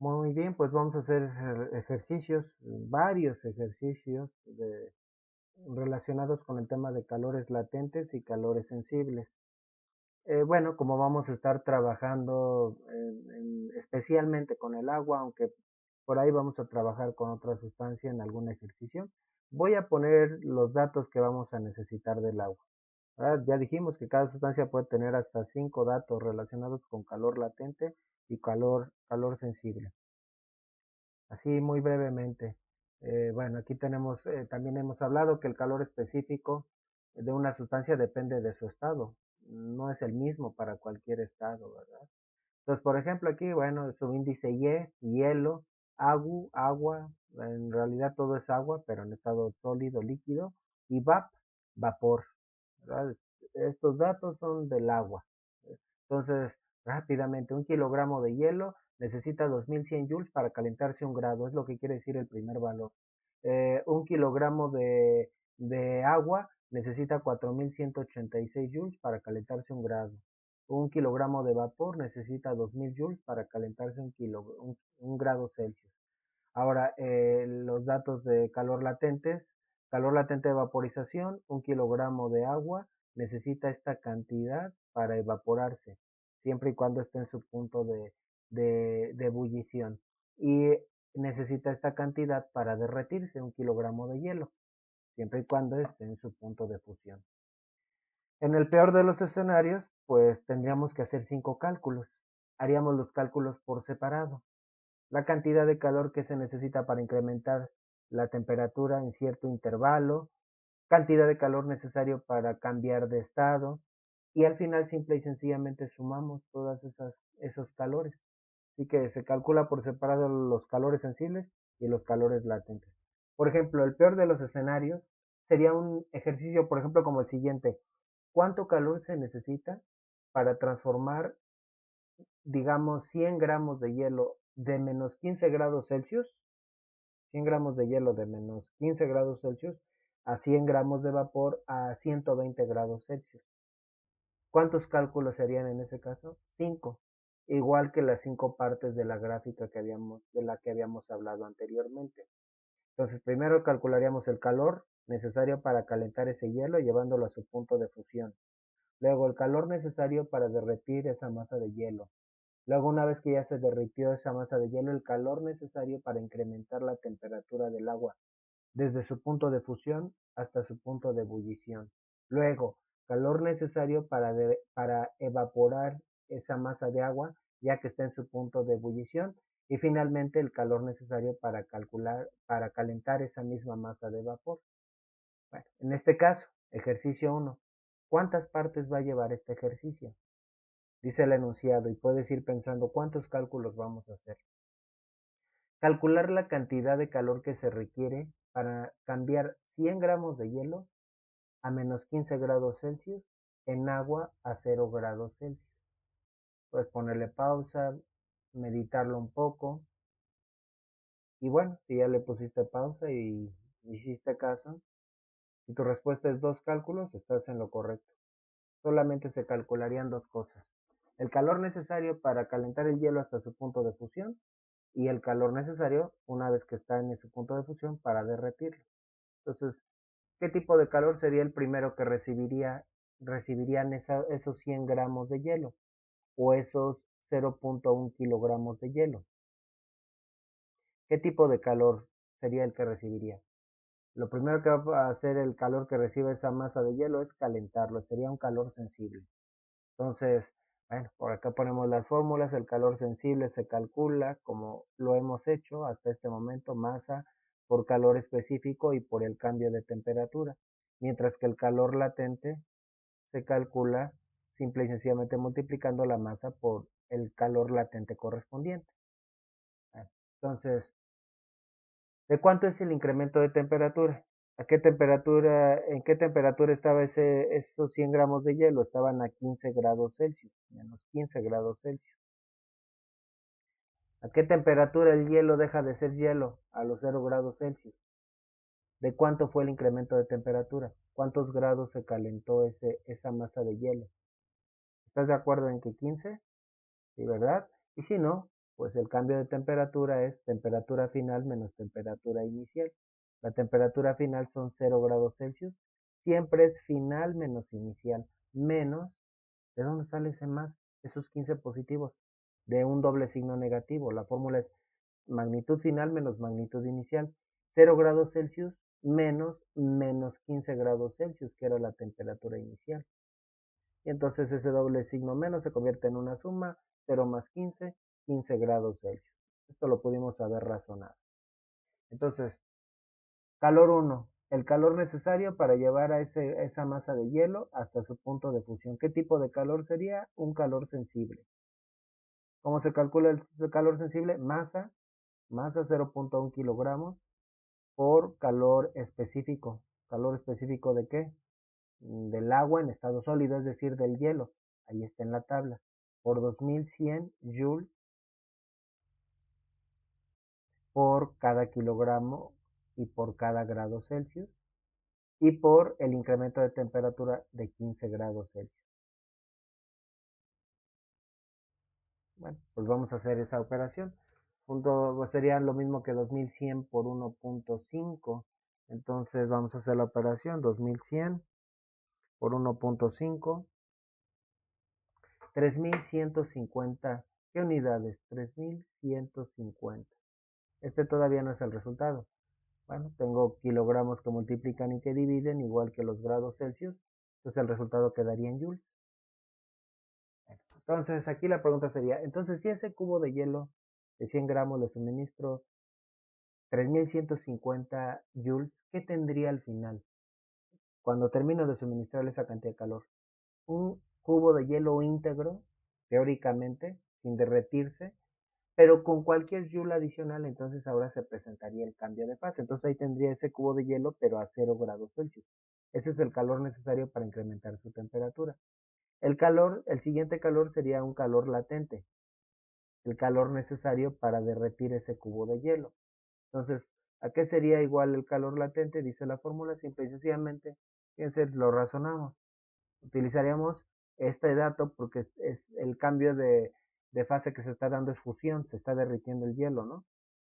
Muy bien, pues vamos a hacer ejercicios, varios ejercicios relacionados con el tema de calores latentes y calores sensibles. Bueno, como vamos a estar trabajando especialmente con el agua, aunque por ahí vamos a trabajar con otra sustancia en algún ejercicio, voy a poner los datos que vamos a necesitar del agua. ¿Verdad? Ya dijimos que cada sustancia puede tener hasta 5 datos relacionados con calor latente y calor sensible. Así muy brevemente. Bueno, aquí tenemos, también hemos hablado que el calor específico de una sustancia depende de su estado. No es el mismo para cualquier estado, ¿verdad? Entonces, por ejemplo, aquí, bueno, su índice Y, hielo, agua, en realidad todo es agua, pero en estado sólido, líquido, y vapor, ¿verdad? Estos datos son del agua. Entonces, rápidamente, 1 kilogramo de hielo necesita 2100 joules para calentarse 1 grado, es lo que quiere decir el primer valor. 1 kilogramo de agua necesita 4186 joules para calentarse 1 grado. 1 kilogramo de vapor necesita 2000 joules para calentarse un grado Celsius. Ahora, los datos de calor latente de vaporización, 1 kilogramo de agua necesita esta cantidad para evaporarse, siempre y cuando esté en su punto de ebullición. Y necesita esta cantidad para derretirse, 1 kilogramo de hielo, siempre y cuando esté en su punto de fusión. En el peor de los escenarios, pues tendríamos que hacer 5 cálculos. Haríamos los cálculos por separado. La cantidad de calor que se necesita para incrementar la temperatura en cierto intervalo, cantidad de calor necesario para cambiar de estado, y al final simple y sencillamente sumamos todas esos calores. Así que se calcula por separado los calores sensibles y los calores latentes. Por ejemplo, el peor de los escenarios sería un ejercicio, por ejemplo, como el siguiente. ¿Cuánto calor se necesita para transformar, digamos, 100 gramos de hielo de menos 15 grados Celsius, 100 gramos de hielo de menos 15 grados Celsius, a 100 gramos de vapor a 120 grados Celsius? ¿Cuántos cálculos serían en ese caso? 5. Igual que las 5 partes de la gráfica de la que habíamos hablado anteriormente. Entonces, primero calcularíamos el calor necesario para calentar ese hielo llevándolo a su punto de fusión. Luego, el calor necesario para derretir esa masa de hielo. Luego, una vez que ya se derritió esa masa de hielo, el calor necesario para incrementar la temperatura del agua desde su punto de fusión hasta su punto de ebullición. Luego, calor necesario para evaporar esa masa de agua ya que está en su punto de ebullición. Y finalmente, el calor necesario para calentar esa misma masa de vapor. Bueno, en este caso, ejercicio 1. ¿Cuántas partes va a llevar este ejercicio? Dice el enunciado y puedes ir pensando cuántos cálculos vamos a hacer. Calcular la cantidad de calor que se requiere para cambiar 100 gramos de hielo a menos 15 grados Celsius en agua a 0 grados Celsius. Puedes ponerle pausa, meditarlo un poco. Y bueno, si ya le pusiste pausa y hiciste caso, si tu respuesta es 2 cálculos, estás en lo correcto. Solamente se calcularían 2 cosas. El calor necesario para calentar el hielo hasta su punto de fusión y el calor necesario una vez que está en ese punto de fusión para derretirlo. Entonces, ¿qué tipo de calor sería el primero que recibirían esos 100 gramos de hielo o esos 0.1 kilogramos de hielo? ¿Qué tipo de calor sería el que recibiría? Lo primero que va a hacer el calor que recibe esa masa de hielo es calentarlo, sería un calor sensible. Entonces, bueno, por acá ponemos las fórmulas, el calor sensible se calcula como lo hemos hecho hasta este momento, masa por calor específico y por el cambio de temperatura, mientras que el calor latente se calcula simple y sencillamente multiplicando la masa por el calor latente correspondiente. Bueno, entonces, ¿de cuánto es el incremento de temperatura? ¿En qué temperatura estaba esos 100 gramos de hielo? Estaban a 15 grados Celsius, menos 15 grados Celsius. ¿A qué temperatura el hielo deja de ser hielo? A los 0 grados Celsius. ¿De cuánto fue el incremento de temperatura? ¿Cuántos grados se calentó esa masa de hielo? ¿Estás de acuerdo en que 15? Sí, ¿verdad? Y si no, Pues el cambio de temperatura es temperatura final menos temperatura inicial. La temperatura final son 0 grados Celsius. Siempre es final menos inicial. Menos, ¿de dónde sale ese más? Esos 15 positivos. De un doble signo negativo. La fórmula es magnitud final menos magnitud inicial. 0 grados Celsius menos 15 grados Celsius, que era la temperatura inicial. Y entonces ese doble signo menos se convierte en una suma, 0 más 15, 15 grados Celsius. Esto lo pudimos haber razonado. Entonces, calor 1, el calor necesario para llevar a esa masa de hielo hasta su punto de fusión. ¿Qué tipo de calor sería? Un calor sensible. ¿Cómo se calcula el calor sensible? Masa 0.1 kilogramos por calor específico. ¿Calor específico de qué? Del agua en estado sólido, es decir, del hielo. Ahí está en la tabla. Por 2100 joules por cada kilogramo y por cada grado Celsius y por el incremento de temperatura de 15 grados Celsius. Bueno, pues vamos a hacer esa operación. Sería lo mismo que 2100 por 1.5. Entonces vamos a hacer la operación 2100 por 1.5. 3150. ¿Qué unidades? 3150. Este todavía no es el resultado. Bueno, tengo kilogramos que multiplican y que dividen, igual que los grados Celsius. Entonces el resultado quedaría en joules. Entonces aquí la pregunta sería, entonces si ese cubo de hielo de 100 gramos le suministro 3150 joules, ¿qué tendría al final? Cuando termino de suministrarle esa cantidad de calor. Un cubo de hielo íntegro, teóricamente, sin derretirse, pero con cualquier joule adicional, entonces ahora se presentaría el cambio de fase. Entonces ahí tendría ese cubo de hielo, pero a 0 grados Celsius. Ese es el calor necesario para incrementar su temperatura. El siguiente calor sería un calor latente, el calor necesario para derretir ese cubo de hielo. Entonces, ¿a qué sería igual el calor latente? Dice la fórmula, simple y sencillamente, fíjense, lo razonamos. Utilizaríamos este dato porque es el cambio de fase que se está dando es fusión, se está derritiendo el hielo, ¿no?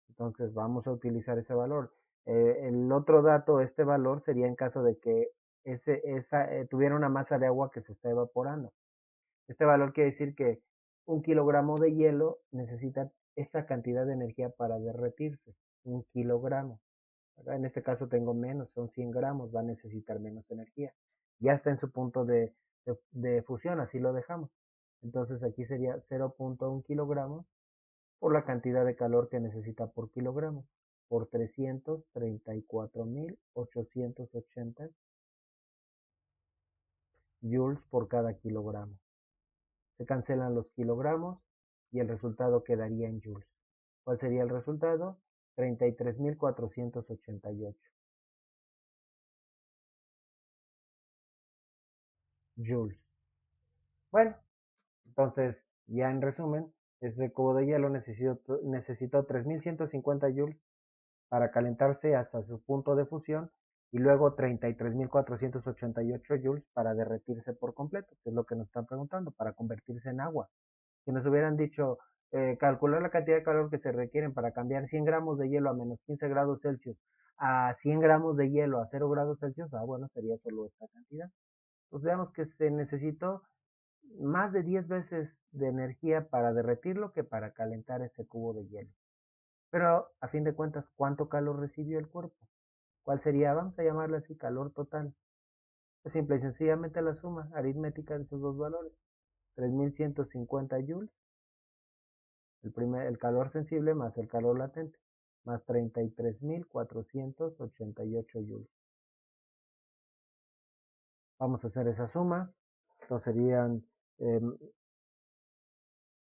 Entonces vamos a utilizar ese valor. El otro dato, este valor, sería en caso de que tuviera una masa de agua que se está evaporando. Este valor quiere decir que un kilogramo de hielo necesita esa cantidad de energía para derretirse, un kilogramo. ¿Verdad? En este caso tengo menos, son 100 gramos, va a necesitar menos energía. Ya está en su punto de fusión, así lo dejamos. Entonces aquí sería 0.1 kilogramos por la cantidad de calor que necesita por kilogramo, por 334.880 joules por cada kilogramo. Se cancelan los kilogramos y el resultado quedaría en joules. ¿Cuál sería el resultado? 33.488 joules. Bueno, entonces, ya en resumen, ese cubo de hielo necesitó 3150 joules para calentarse hasta su punto de fusión y luego 33.488 joules para derretirse por completo, que es lo que nos están preguntando, para convertirse en agua. Si nos hubieran dicho, calcular la cantidad de calor que se requieren para cambiar 100 gramos de hielo a menos 15 grados Celsius a 100 gramos de hielo a 0 grados Celsius, bueno, sería solo esta cantidad. Pues veamos que se necesitó más de 10 veces de energía para derretirlo que para calentar ese cubo de hielo. Pero a fin de cuentas, ¿cuánto calor recibió el cuerpo? ¿Cuál sería? Vamos a llamarle así calor total. Es simple y sencillamente la suma aritmética de esos dos valores. 3150 joules, el calor sensible más el calor latente, más 33.488 joules. Vamos a hacer esa suma. Entonces serían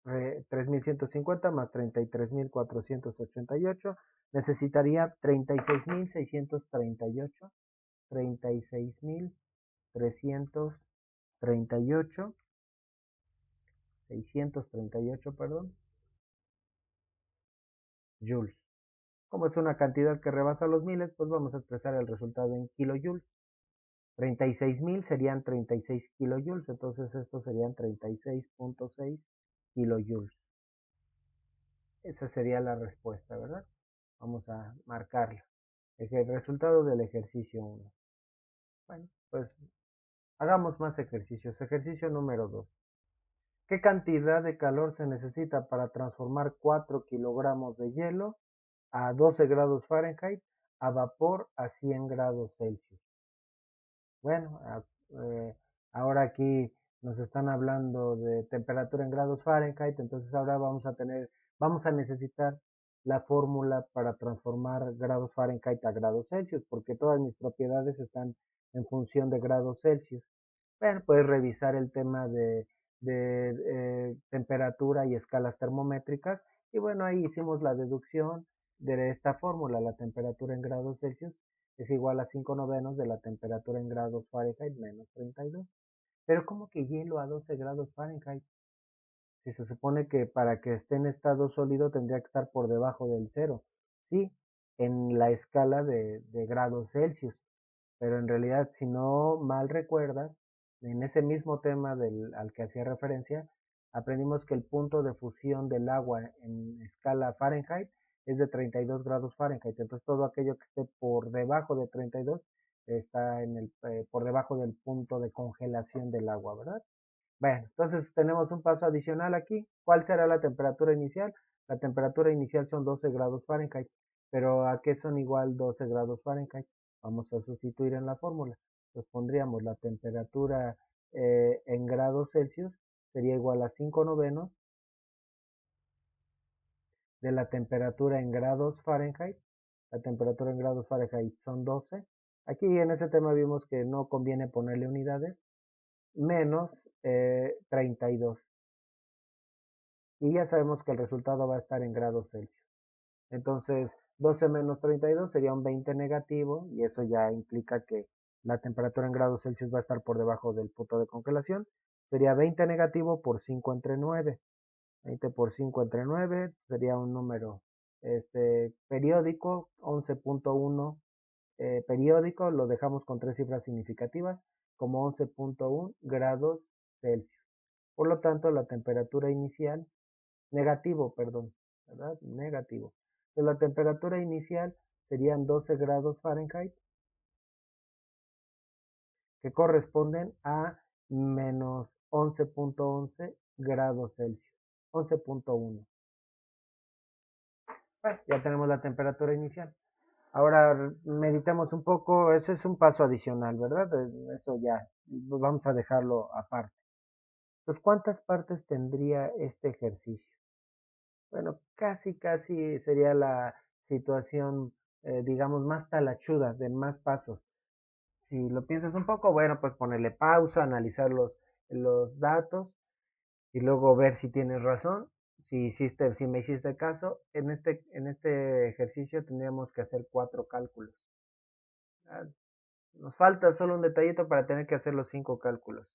3.150 más 33.488, necesitaría 36.638, 36.338, 638, perdón, joules. Como es una cantidad que rebasa los miles, pues vamos a expresar el resultado en kilojoules. 36.000 serían 36 kilojoules, entonces estos serían 36.6 kilojoules. Esa sería la respuesta, ¿verdad? Vamos a marcarla. El resultado del ejercicio 1. Bueno, pues hagamos más ejercicios. Ejercicio número 2. ¿Qué cantidad de calor se necesita para transformar 4 kilogramos de hielo a 12 grados Fahrenheit a vapor a 100 grados Celsius? Bueno, eh, ahora aquí nos están hablando de temperatura en grados Fahrenheit, entonces ahora vamos a necesitar la fórmula para transformar grados Fahrenheit a grados Celsius, porque todas mis propiedades están en función de grados Celsius. Bueno, puedes revisar el tema de temperatura y escalas termométricas, y bueno, ahí hicimos la deducción de esta fórmula. La temperatura en grados Celsius es igual a 5 novenos de la temperatura en grados Fahrenheit menos 32. Pero ¿cómo que hielo a 12 grados Fahrenheit? Si se supone que para que esté en estado sólido tendría que estar por debajo del cero. Sí, en la escala de grados Celsius. Pero en realidad, si no mal recuerdas, en ese mismo tema al que hacía referencia, aprendimos que el punto de fusión del agua en escala Fahrenheit es de 32 grados Fahrenheit. Entonces todo aquello que esté por debajo de 32 está por debajo del punto de congelación del agua, ¿verdad? Bueno, entonces tenemos un paso adicional aquí. ¿Cuál será la temperatura inicial? La temperatura inicial son 12 grados Fahrenheit. Pero ¿a qué son igual 12 grados Fahrenheit? Vamos a sustituir en la fórmula. Pues pondríamos la temperatura en grados Celsius sería igual a 5 novenos de la temperatura en grados Fahrenheit. La temperatura en grados Fahrenheit son 12. Aquí en ese tema vimos que no conviene ponerle unidades. Menos 32. Y ya sabemos que el resultado va a estar en grados Celsius. Entonces, 12 menos 32 sería un 20 negativo y eso ya implica que la temperatura en grados Celsius va a estar por debajo del punto de congelación. Sería 20 negativo por 5 entre 9. 20 por 5 entre 9 sería un número periódico, 11.1 periódico, lo dejamos con tres cifras significativas, como 11.1 grados Celsius. Por lo tanto, la temperatura inicial, negativo, perdón, ¿verdad? Negativo. Entonces, la temperatura inicial serían 12 grados Fahrenheit, que corresponden a menos 11.11 grados Celsius. 11.1. Bueno, ya tenemos la temperatura inicial. Ahora meditemos un poco, ese es un paso adicional, ¿verdad? Eso ya, vamos a dejarlo aparte. Entonces, ¿cuántas partes tendría este ejercicio? Bueno, casi sería la situación, digamos, más talachuda, de más pasos. Si lo piensas un poco, bueno, pues ponerle pausa, analizar los datos y luego ver si tienes razón. Si me hiciste caso, en este ejercicio tendríamos que hacer 4 cálculos. Ah, nos falta solo un detallito para tener que hacer los 5 cálculos.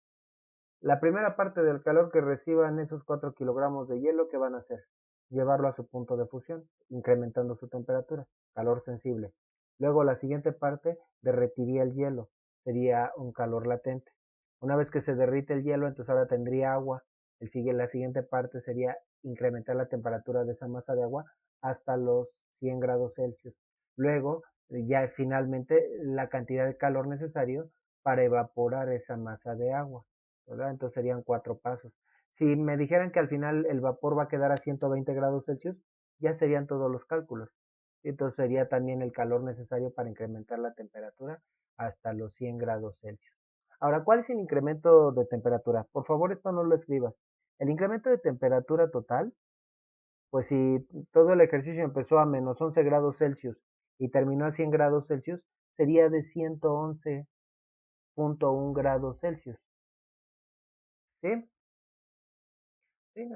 La primera parte del calor que reciban esos 4 kilogramos de hielo, ¿qué van a hacer? Llevarlo a su punto de fusión, incrementando su temperatura, calor sensible. Luego la siguiente parte derretiría el hielo, sería un calor latente. Una vez que se derrite el hielo, entonces ahora tendría agua. La siguiente parte sería incrementar la temperatura de esa masa de agua hasta los 100 grados Celsius. Luego, ya finalmente, la cantidad de calor necesario para evaporar esa masa de agua. ¿Verdad? Entonces serían 4 pasos. Si me dijeran que al final el vapor va a quedar a 120 grados Celsius, ya serían todos los cálculos. Entonces sería también el calor necesario para incrementar la temperatura hasta los 100 grados Celsius. Ahora, ¿cuál es el incremento de temperatura? Por favor, esto no lo escribas. El incremento de temperatura total, pues si todo el ejercicio empezó a menos 11 grados Celsius y terminó a 100 grados Celsius, sería de 111.1 grados Celsius. ¿Sí? ¿Sí?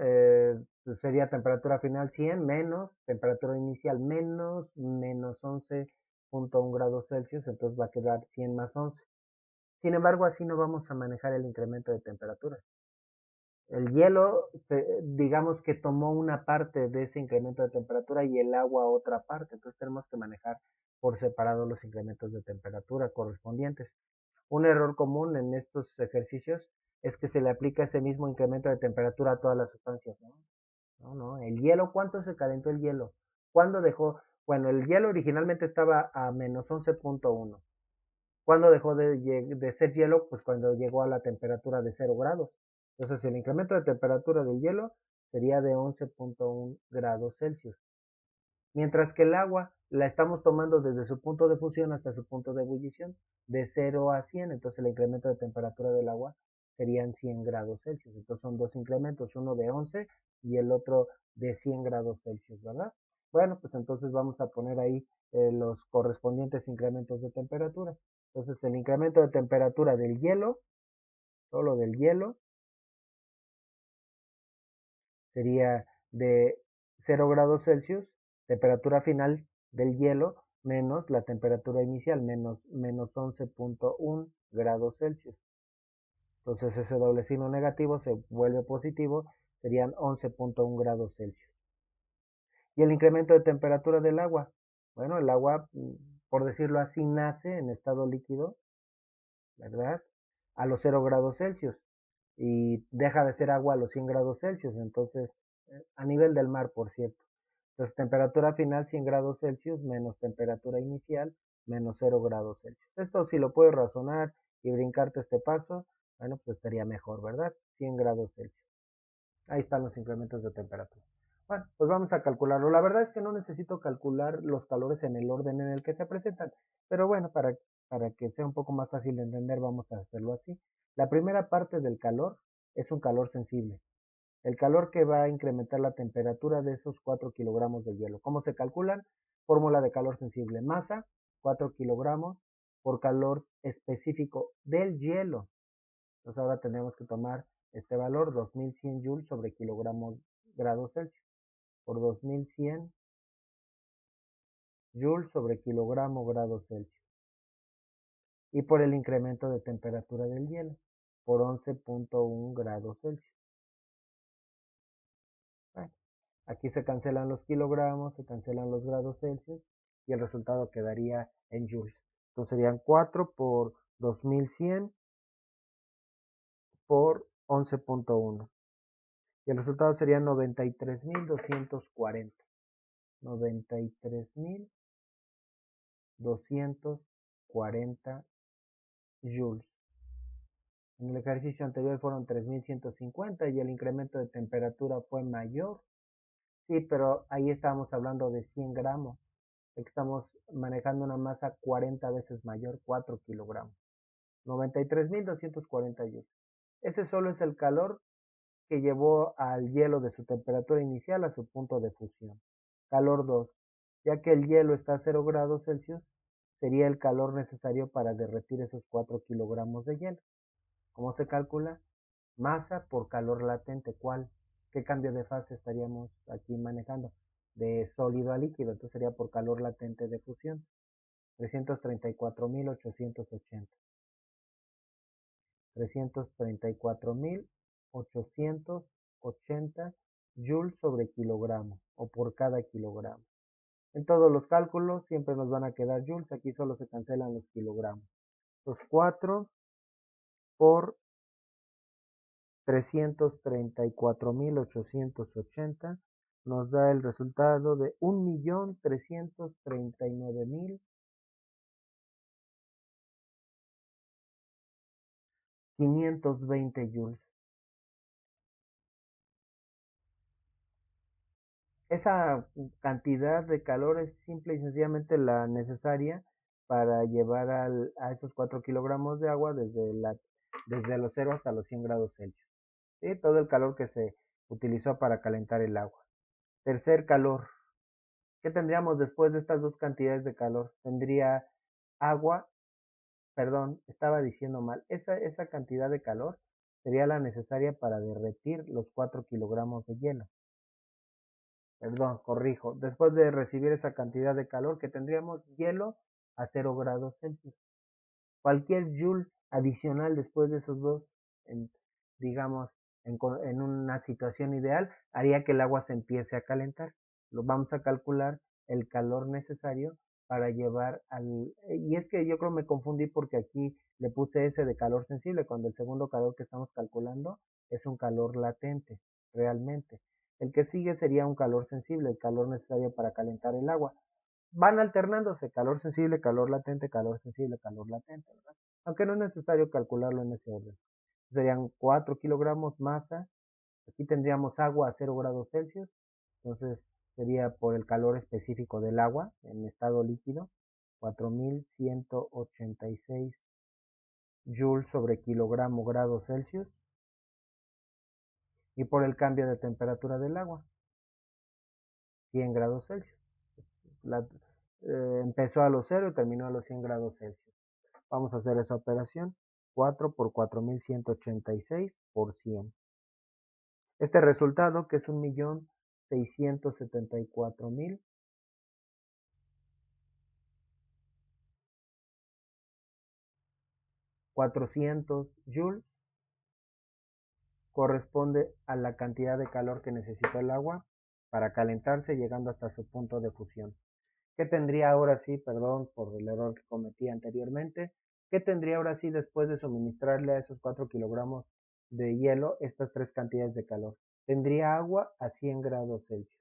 Pues sería temperatura final 100 menos temperatura inicial menos 11.1 grados Celsius, entonces va a quedar 100 más 11. Sin embargo, así no vamos a manejar el incremento de temperatura. El hielo, digamos que tomó una parte de ese incremento de temperatura y el agua otra parte, entonces tenemos que manejar por separado los incrementos de temperatura correspondientes. Un error común en estos ejercicios es que se le aplica ese mismo incremento de temperatura a todas las sustancias, ¿no? No, no, el hielo, ¿cuánto se calentó el hielo? ¿Cuándo dejó? Bueno, el hielo originalmente estaba a menos 11.1. ¿Cuándo dejó de ser hielo? Pues cuando llegó a la temperatura de 0 grados. Entonces el incremento de temperatura del hielo sería de 11.1 grados Celsius. Mientras que el agua la estamos tomando desde su punto de fusión hasta su punto de ebullición, de 0 a 100. Entonces el incremento de temperatura del agua serían 100 grados Celsius. Entonces son dos incrementos, uno de 11 y el otro de 100 grados Celsius, ¿verdad? Bueno, pues entonces vamos a poner ahí los correspondientes incrementos de temperatura. Entonces el incremento de temperatura del hielo, solo del hielo, sería de 0 grados Celsius, temperatura final del hielo, menos la temperatura inicial, menos 11.1 grados Celsius. Entonces ese doble signo negativo se vuelve positivo, serían 11.1 grados Celsius. Y el incremento de temperatura del agua. Bueno, el agua, por decirlo así, nace en estado líquido, ¿verdad? A los 0 grados Celsius y deja de ser agua a los 100 grados Celsius. Entonces, a nivel del mar, por cierto. Entonces, temperatura final 100 grados Celsius menos temperatura inicial menos 0 grados Celsius. Esto si lo puedes razonar y brincarte este paso, bueno, pues estaría mejor, ¿verdad? 100 grados Celsius. Ahí están los incrementos de temperatura. Bueno, pues vamos a calcularlo. La verdad es que no necesito calcular los calores en el orden en el que se presentan, pero bueno, para que sea un poco más fácil de entender, vamos a hacerlo así. La primera parte del calor es un calor sensible. El calor que va a incrementar la temperatura de esos 4 kilogramos de hielo. ¿Cómo se calculan? Fórmula de calor sensible. Masa, 4 kilogramos por calor específico del hielo. Entonces ahora tenemos que tomar este valor, 2100 joules sobre kilogramos grados Celsius, por 2100 joules sobre kilogramo grados Celsius. Y por el incremento de temperatura del hielo, por 11.1 grados Celsius. Bueno, aquí se cancelan los kilogramos, se cancelan los grados Celsius y el resultado quedaría en joules. Entonces serían 4 por 2100 por 11.1. Y el resultado sería 93.240. 93.240 joules. En el ejercicio anterior fueron 3.150 y el incremento de temperatura fue mayor. Sí, pero ahí estábamos hablando de 100 gramos. Estamos manejando una masa 40 veces mayor, 4 kilogramos. 93.240 joules. Ese solo es el calor que llevó al hielo de su temperatura inicial a su punto de fusión. Calor 2. Ya que el hielo está a 0 grados Celsius, sería el calor necesario para derretir esos 4 kilogramos de hielo. ¿Cómo se calcula? Masa por calor latente. ¿Cuál? ¿Qué cambio de fase estaríamos aquí manejando? De sólido a líquido. Entonces sería por calor latente de fusión. 334.880. 334.880 joules sobre kilogramo o por cada kilogramo. En todos los cálculos siempre nos van a quedar joules, aquí solo se cancelan los kilogramos. Los 4 por 334.880 nos da el resultado de 1.339.520 joules. Esa cantidad de calor es simple y sencillamente la necesaria para llevar a esos 4 kilogramos de agua desde los 0 hasta los 100 grados Celsius. ¿Sí? Todo el calor que se utilizó para calentar el agua. Tercer calor. ¿Qué tendríamos después de estas dos cantidades de calor? Tendría agua, perdón, estaba diciendo mal. Esa cantidad de calor sería la necesaria para derretir los 4 kilogramos de hielo. Perdón, corrijo. Después de recibir esa cantidad de calor que tendríamos hielo a 0 grados Celsius. Cualquier joule adicional después de esos dos, en, digamos, en una situación ideal, haría que el agua se empiece a calentar. Lo vamos a calcular el calor necesario para llevar al... Y es que yo creo me confundí porque aquí le puse ese de calor sensible, cuando el segundo calor que estamos calculando es un calor latente, realmente. El que sigue sería un calor sensible, el calor necesario para calentar el agua. Van alternándose calor sensible, calor latente, calor sensible, calor latente, ¿verdad? Aunque no es necesario calcularlo en ese orden. Serían 4 kilogramos masa. Aquí tendríamos agua a 0 grados Celsius. Entonces sería por el calor específico del agua en estado líquido, 4186 joules sobre kilogramo grados Celsius. Y por el cambio de temperatura del agua, 100 grados Celsius. La, empezó a los 0 y terminó a los 100 grados Celsius. Vamos a hacer esa operación. 4 por 4186 por 100. Este resultado, que es 1.674.400 joules, corresponde a la cantidad de calor que necesita el agua para calentarse llegando hasta su punto de fusión. ¿Qué tendría ahora sí, perdón por el error que cometí anteriormente? ¿Qué tendría ahora sí después de suministrarle a esos 4 kilogramos de hielo estas tres cantidades de calor? Tendría agua a 100 grados Celsius.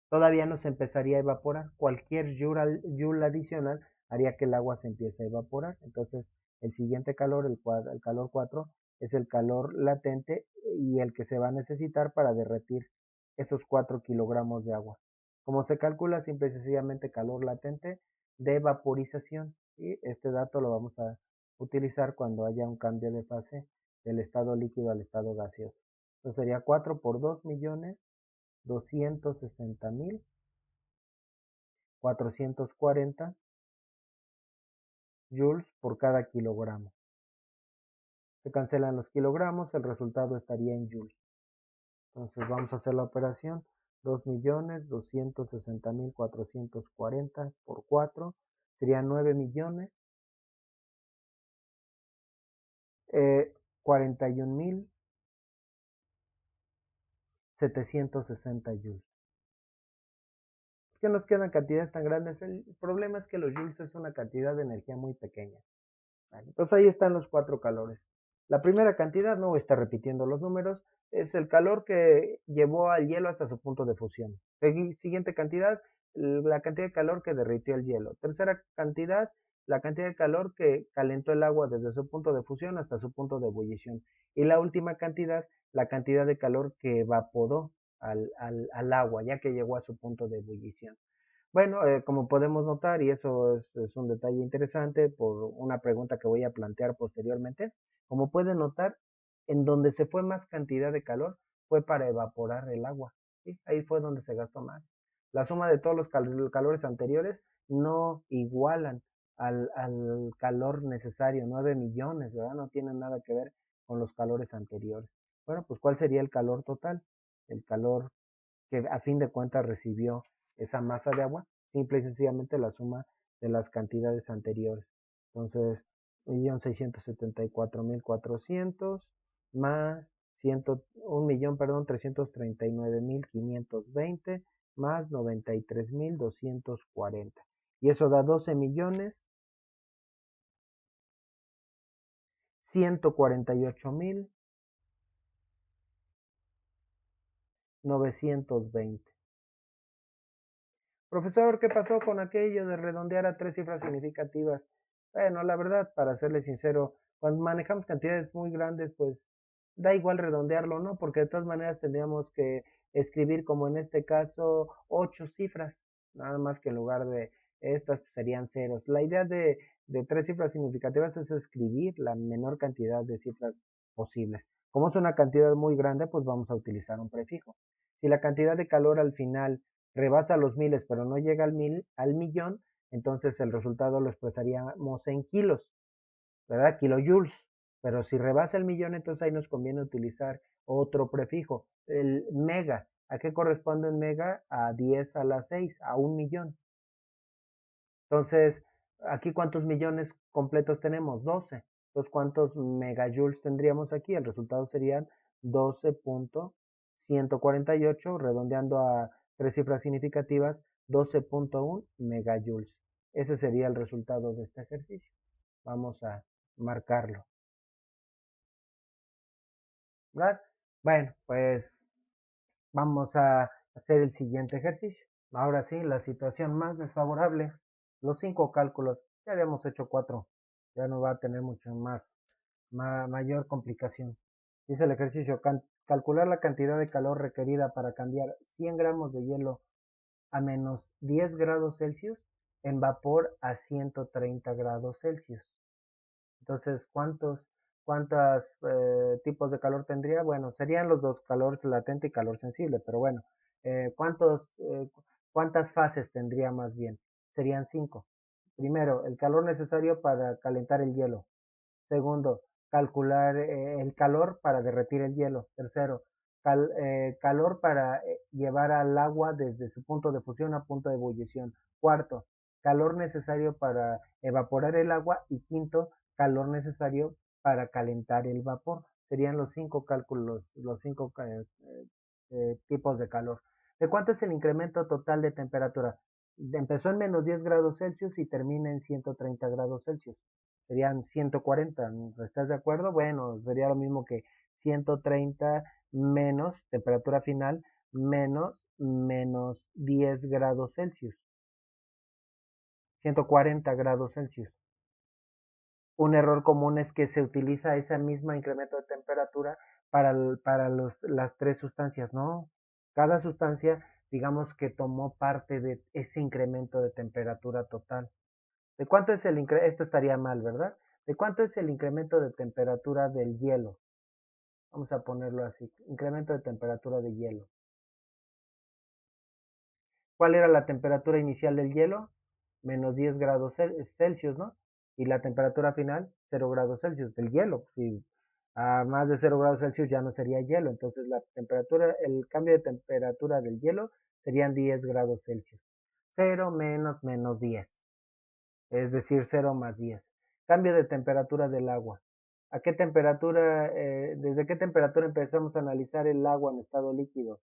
Todavía no se empezaría a evaporar. Cualquier joule adicional haría que el agua se empiece a evaporar. Entonces, el siguiente calor, el calor 4, es el calor latente y el que se va a necesitar para derretir esos 4 kilogramos de agua. Como se calcula, simple y sencillamente calor latente de vaporización. Y este dato lo vamos a utilizar cuando haya un cambio de fase del estado líquido al estado gaseoso. Entonces sería 4 por 2.260.440 joules por cada kilogramo. Se cancelan los kilogramos, el resultado estaría en joules. Entonces vamos a hacer la operación. 2.260.440 por 4 serían 9.041.760 joules. ¿Por qué nos quedan cantidades tan grandes? El problema es que los joules es una cantidad de energía muy pequeña. Entonces ahí están los 4 calores. La primera cantidad, no voy a estar repitiendo los números, es el calor que llevó al hielo hasta su punto de fusión. Siguiente cantidad, la cantidad de calor que derritió el hielo. Tercera cantidad, la cantidad de calor que calentó el agua desde su punto de fusión hasta su punto de ebullición. Y la última cantidad, la cantidad de calor que evaporó al agua, ya que llegó a su punto de ebullición. Bueno, como podemos notar, y eso es un detalle interesante por una pregunta que voy a plantear posteriormente, como pueden notar, en donde se fue más cantidad de calor fue para evaporar el agua. ¿Sí? Ahí fue donde se gastó más. La suma de todos los calores anteriores no igualan al calor necesario, 9 millones, ¿verdad? No tienen nada que ver con los calores anteriores. Bueno, pues ¿cuál sería el calor total? El calor que a fin de cuentas recibió esa masa de agua, simple y sencillamente la suma de las cantidades anteriores. Entonces, 1.674.400 más 1.339.520 más 93.240. Y eso da 12.148.920. Profesor, ¿qué pasó con aquello de redondear a tres cifras significativas? Bueno, la verdad, para serle sincero, cuando manejamos cantidades muy grandes, pues da igual redondearlo, ¿no? Porque de todas maneras tendríamos que escribir, como en este caso, 8 cifras, nada más que en lugar de estas pues, serían ceros. La idea de tres cifras significativas es escribir la menor cantidad de cifras posibles. Como es una cantidad muy grande, pues vamos a utilizar un prefijo. Si la cantidad de calor al final rebasa los miles, pero no llega al millón, entonces el resultado lo expresaríamos en kilos, ¿verdad? Kilojoules. Pero si rebasa el millón, entonces ahí nos conviene utilizar otro prefijo, el mega. ¿A qué corresponde un mega? A 10 a la 6, a un millón. Entonces, aquí ¿cuántos millones completos tenemos? 12. Entonces, ¿cuántos megajoules tendríamos aquí? El resultado serían 12.148, redondeando a tres cifras significativas, 12.1 megajoules. Ese sería el resultado de este ejercicio. Vamos a marcarlo, ¿verdad? Bueno, pues Vamos a hacer el siguiente ejercicio. Ahora sí, la situación más desfavorable, los 5 cálculos. Ya habíamos hecho 4, ya no va a tener mucho mayor complicación. Dice el ejercicio, calcular la cantidad de calor requerida para cambiar 100 gramos de hielo a menos 10 grados Celsius en vapor a 130 grados Celsius. Entonces, cuántos tipos de calor tendría? Bueno, serían los dos, calor latente y calor sensible, pero bueno, eh, ¿cuántos, eh, ¿cuántas fases tendría más bien? Serían 5. Primero, el calor necesario para calentar el hielo. Segundo, calcular el calor para derretir el hielo. Tercero, calor para llevar al agua desde su punto de fusión a punto de ebullición. Cuarto, calor necesario para evaporar el agua. Y quinto, calor necesario para calentar el vapor. Serían los 5 cálculos, los 5 tipos de calor. ¿De cuánto es el incremento total de temperatura? Empezó en menos 10 grados Celsius y termina en 130 grados Celsius. Serían 140. ¿Estás de acuerdo? Bueno, sería lo mismo que 130 menos temperatura final menos 10 grados Celsius. 140 grados Celsius. Un error común es que se utiliza ese mismo incremento de temperatura para las tres sustancias, ¿no? Cada sustancia, digamos que tomó parte de ese incremento de temperatura total. ¿De cuánto es el incremento? Esto estaría mal, ¿verdad? ¿De cuánto es el incremento de temperatura del hielo? Vamos a ponerlo así. Incremento de temperatura de hielo. ¿Cuál era la temperatura inicial del hielo? Menos 10 grados Celsius, ¿no? Y la temperatura final, 0 grados Celsius del hielo. Si a más de 0 grados Celsius ya no sería hielo. Entonces la temperatura, el cambio de temperatura del hielo serían 10 grados Celsius. 0 menos 10. Es decir, 0 más 10. Cambio de temperatura del agua. ¿A qué temperatura, desde qué temperatura empezamos a analizar el agua en estado líquido?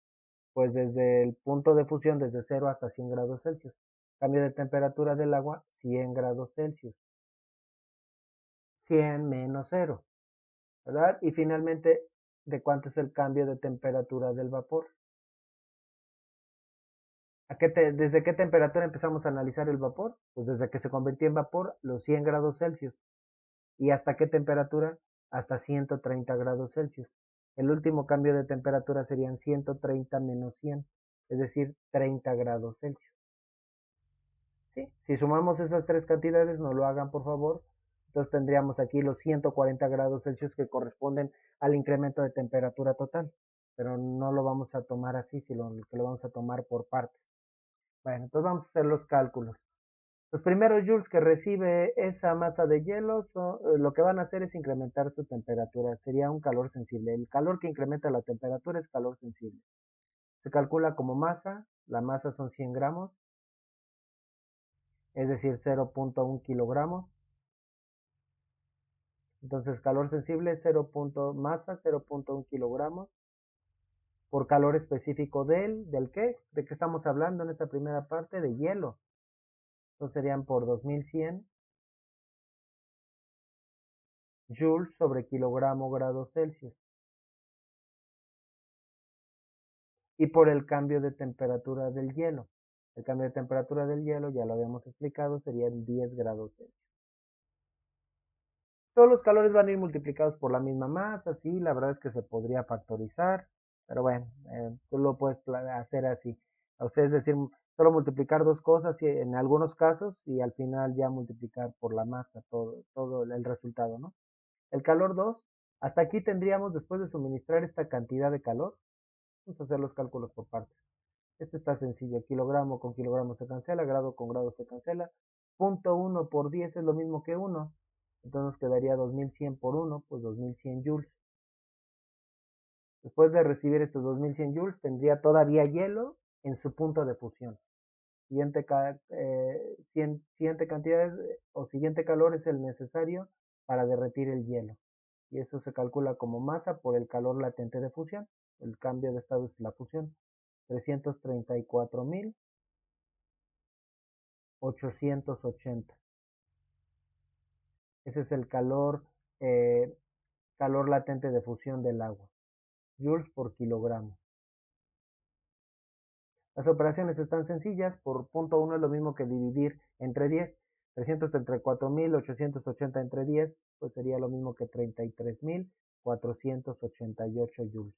Pues desde el punto de fusión, desde 0 hasta 100 grados Celsius. Cambio de temperatura del agua, 100 grados Celsius. 100 menos 0, ¿verdad? Y finalmente, ¿de cuánto es el cambio de temperatura del vapor? ¿Desde qué temperatura empezamos a analizar el vapor? Pues desde que se convirtió en vapor, los 100 grados Celsius. ¿Y hasta qué temperatura? Hasta 130 grados Celsius. El último cambio de temperatura serían 130 menos 100, es decir, 30 grados Celsius. ¿Sí? Si sumamos esas tres cantidades, no lo hagan por favor, entonces tendríamos aquí los 140 grados Celsius que corresponden al incremento de temperatura total, pero no lo vamos a tomar así, sino que lo vamos a tomar por partes. Bueno, entonces vamos a hacer los cálculos. Los primeros joules que recibe esa masa de hielo lo que van a hacer es incrementar su temperatura. Sería un calor sensible. El calor que incrementa la temperatura es calor sensible. Se calcula como masa. La masa son 100 gramos, es decir, 0.1 kilogramos. Entonces, calor sensible, masa, 0.1 kilogramos. Por calor específico ¿del qué? ¿De qué estamos hablando en esta primera parte? De hielo. Entonces serían por 2100 joules sobre kilogramo grados Celsius. Y por el cambio de temperatura del hielo. El cambio de temperatura del hielo, ya lo habíamos explicado, sería en 10 grados Celsius. Todos los calores van a ir multiplicados por la misma masa, sí, la verdad es que se podría factorizar, pero bueno, tú lo puedes hacer así. O sea, es decir, solo multiplicar dos cosas y en algunos casos y al final ya multiplicar por la masa todo el resultado, ¿no? El calor 2, hasta aquí tendríamos, después de suministrar esta cantidad de calor, vamos a hacer los cálculos por partes. Este está sencillo, kilogramo con kilogramo se cancela, grado con grado se cancela. Punto 1 por 10 es lo mismo que 1. Entonces nos quedaría 2100 por 1, pues 2100 joules. Después de recibir estos 2100 joules, tendría todavía hielo en su punto de fusión. Siguiente cantidad o siguiente calor es el necesario para derretir el hielo. Y eso se calcula como masa por el calor latente de fusión. El cambio de estado es la fusión. 334.880. Ese es el eh, calor latente de fusión del agua. Joules por kilogramo. Las operaciones están sencillas, por punto 1 es lo mismo que dividir entre 10. 334.880 entre 10, pues sería lo mismo que 33.488 joules.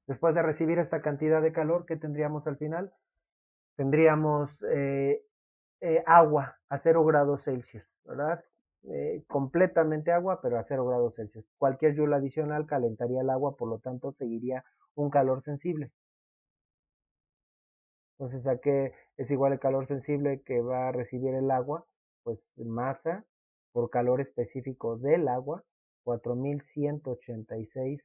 Después de recibir esta cantidad de calor, ¿qué tendríamos al final? Tendríamos agua a 0 grados Celsius, ¿verdad? Completamente agua, pero a 0 grados Celsius. Cualquier joule adicional calentaría el agua, por lo tanto seguiría un calor sensible. Entonces, ¿a qué es igual el calor sensible que va a recibir el agua? Pues masa por calor específico del agua, 4186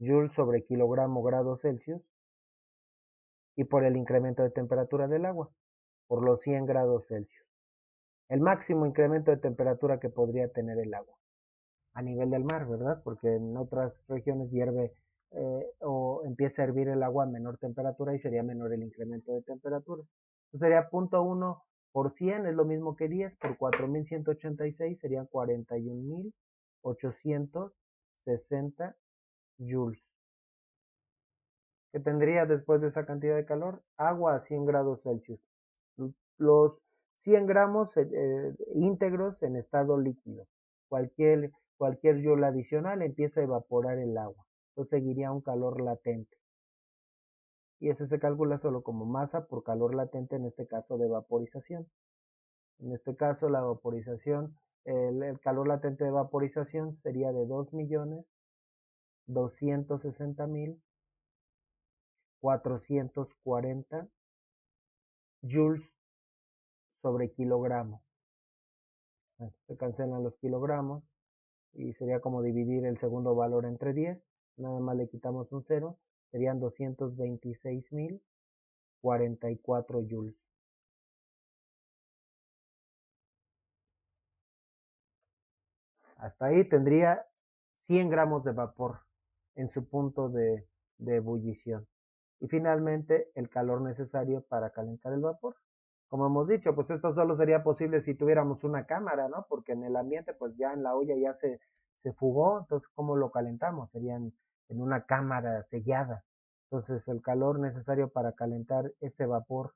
joules sobre kilogramo grado Celsius, y por el incremento de temperatura del agua, por los 100 grados Celsius. El máximo incremento de temperatura que podría tener el agua a nivel del mar, ¿verdad? Porque en otras regiones hierve o empieza a hervir el agua a menor temperatura y sería menor el incremento de temperatura. Entonces sería 0.1 por 100, es lo mismo que 10 por 4186, serían 41.860 joules. ¿Qué tendría después de esa cantidad de calor? Agua a 100 grados Celsius. Los 100 gramos íntegros en estado líquido. Cualquier joule adicional empieza a evaporar el agua. Entonces seguiría un calor latente. Y ese se calcula solo como masa por calor latente, en este caso de vaporización. En este caso la vaporización, el calor latente de vaporización sería de 2.260.440 joules sobre kilogramo. Se cancelan los kilogramos y sería como dividir el segundo valor entre 10. Nada más le quitamos un 0. Serían 226.044 joules. Hasta ahí tendría 100 gramos de vapor en su punto de ebullición. Y finalmente el calor necesario para calentar el vapor. Como hemos dicho, pues esto solo sería posible si tuviéramos una cámara, ¿no? Porque en el ambiente, pues ya en la olla ya se fugó, entonces ¿cómo lo calentamos? Sería en una cámara sellada. Entonces el calor necesario para calentar ese vapor,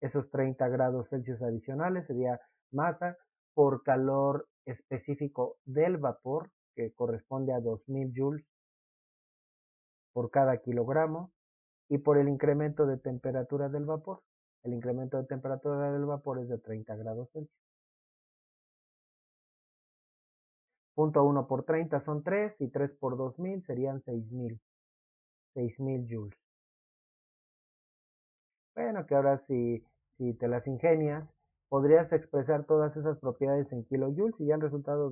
esos 30 grados Celsius adicionales, sería masa por calor específico del vapor, que corresponde a 2000 joules por cada kilogramo, y por el incremento de temperatura del vapor. El incremento de temperatura del vapor es de 30 grados Celsius. Punto 1 por 30 son 3 y 3 por 2000 serían 6000 joules. Bueno, que ahora si te las ingenias, podrías expresar todas esas propiedades en kilojoules y ya el resultado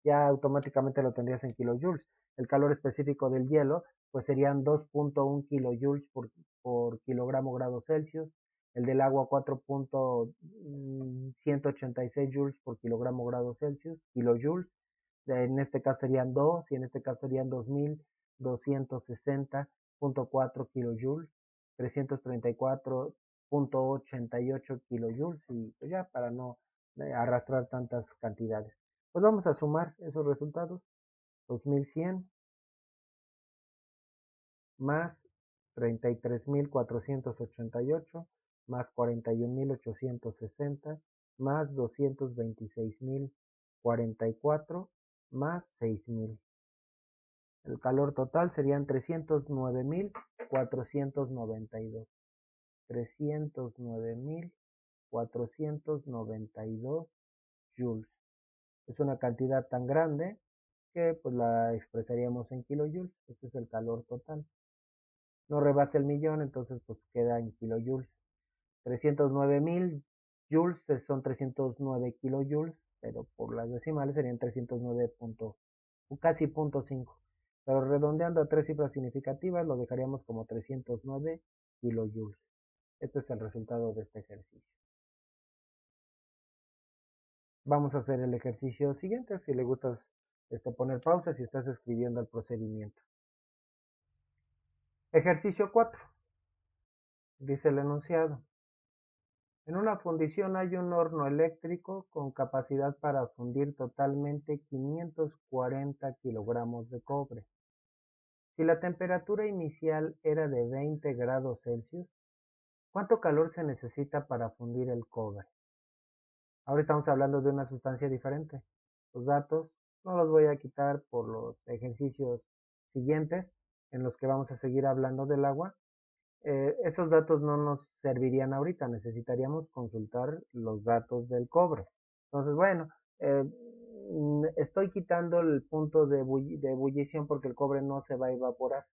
ya automáticamente lo tendrías en kilojoules. El calor específico del hielo, pues serían 2.1 kilojoules por kilogramo grado Celsius. El del agua 4.186 joules por kilogramo grado Celsius, kilojoules. En este caso serían 2 y en este caso serían 2260.4 kilojoules. 334.88 kilojoules y pues ya para no arrastrar tantas cantidades. Pues vamos a sumar esos resultados. 2100 más 33.488 más 41.860 más 226.044 más 6.000. El calor total serían 309.492. 309.492 joules. Es una cantidad tan grande que pues la expresaríamos en kilojoules. Este es el calor total. No rebasa el millón, entonces pues queda en kilojoules. 309.000 joules son 309 kilojoules, pero por las decimales serían 309 casi punto 5. Pero redondeando a tres cifras significativas lo dejaríamos como 309 kilojoules. Este es el resultado de este ejercicio. Vamos a hacer el ejercicio siguiente. Si le gustas poner pausa si estás escribiendo el procedimiento. Ejercicio 4. Dice el enunciado. En una fundición hay un horno eléctrico con capacidad para fundir totalmente 540 kilogramos de cobre. Si la temperatura inicial era de 20 grados Celsius, ¿cuánto calor se necesita para fundir el cobre? Ahora estamos hablando de una sustancia diferente. Los datos no los voy a quitar por los ejercicios siguientes en los que vamos a seguir hablando del agua. Esos datos no nos servirían ahorita, necesitaríamos consultar los datos del cobre. Entonces, bueno, eh, estoy quitando el punto de ebullición porque el cobre no se va a evaporar,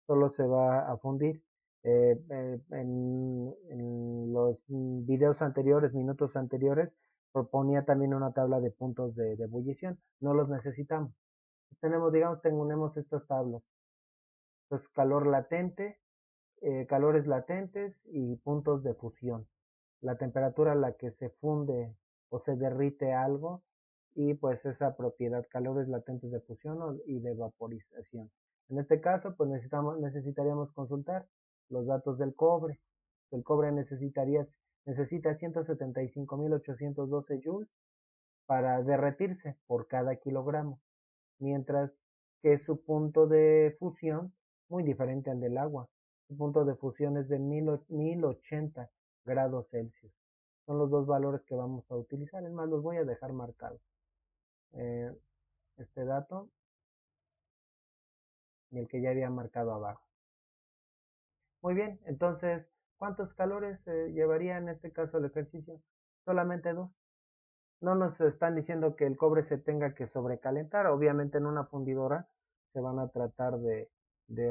solo se va a fundir. En los videos anteriores, minutos anteriores, proponía también una tabla de puntos de ebullición. No los necesitamos. Tenemos estas tablas. Entonces, calores latentes y puntos de fusión. La temperatura a la que se funde o se derrite algo y pues esa propiedad, calores latentes de fusión y de vaporización. En este caso, pues necesitaríamos consultar los datos del cobre. El cobre necesita 175.812 joules para derretirse por cada kilogramo, mientras que su punto de fusión, muy diferente al del agua, su punto de fusión es de 1080 grados Celsius. Son los dos valores que vamos a utilizar, es más, los voy a dejar marcados. Eh, este dato y el que ya había marcado abajo. Muy bien, entonces, ¿cuántos calores llevaría en este caso el ejercicio? Solamente dos. No nos están diciendo que el cobre se tenga que sobrecalentar. Obviamente en una fundidora se van a tratar de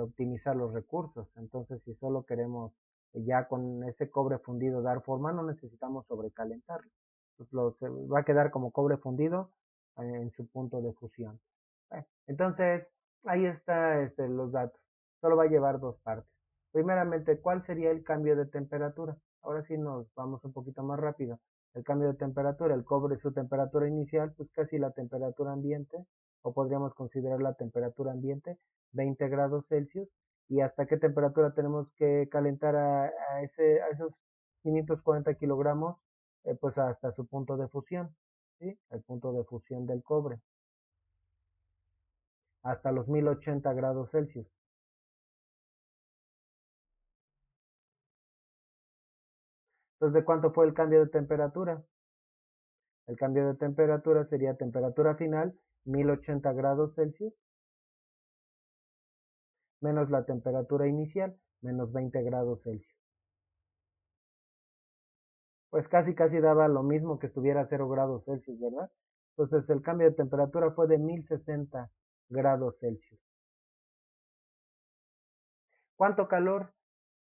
optimizar los recursos. Entonces, si solo queremos ya con ese cobre fundido dar forma, no necesitamos sobrecalentarlo. Se va a quedar como cobre fundido en su punto de fusión. Entonces, ahí está los datos. Solo va a llevar dos partes. Primeramente, ¿cuál sería el cambio de temperatura? Ahora sí nos vamos un poquito más rápido. El cambio de temperatura, el cobre, su temperatura inicial, pues casi la temperatura ambiente, o podríamos considerar la temperatura ambiente, 20 grados Celsius. ¿Y hasta qué temperatura tenemos que calentar a esos 540 kilogramos? Pues hasta su punto de fusión, ¿sí? El punto de fusión del cobre, hasta los 1080 grados Celsius. Entonces, ¿de cuánto fue el cambio de temperatura? El cambio de temperatura sería temperatura final, 1080 grados Celsius, menos la temperatura inicial, menos 20 grados Celsius. Pues casi daba lo mismo que estuviera a 0 grados Celsius, ¿verdad? Entonces el cambio de temperatura fue de 1060 grados Celsius. ¿Cuánto calor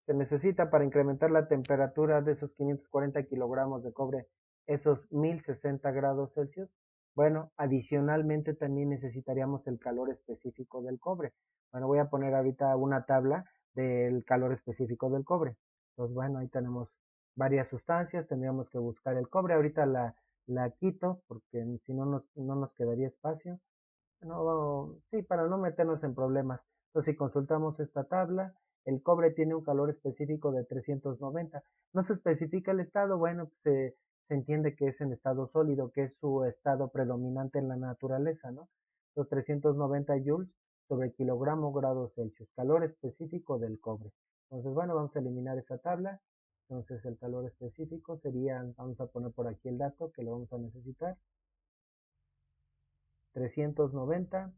se necesita para incrementar la temperatura de esos 540 kilogramos de cobre, esos 1060 grados Celsius? Bueno, adicionalmente también necesitaríamos el calor específico del cobre. Bueno, voy a poner ahorita una tabla del calor específico del cobre. Pues bueno, ahí tenemos varias sustancias, tendríamos que buscar el cobre. Ahorita la quito porque si no no nos quedaría espacio. No, sí, para no meternos en problemas. Entonces, si consultamos esta tabla, el cobre tiene un calor específico de 390. No se especifica el estado, bueno, pues se entiende que es en estado sólido, que es su estado predominante en la naturaleza, ¿no? Los 390 joules sobre kilogramo grados Celsius, calor específico del cobre. Entonces, bueno, vamos a eliminar esa tabla. Entonces, el calor específico sería, vamos a poner por aquí el dato que lo vamos a necesitar, 390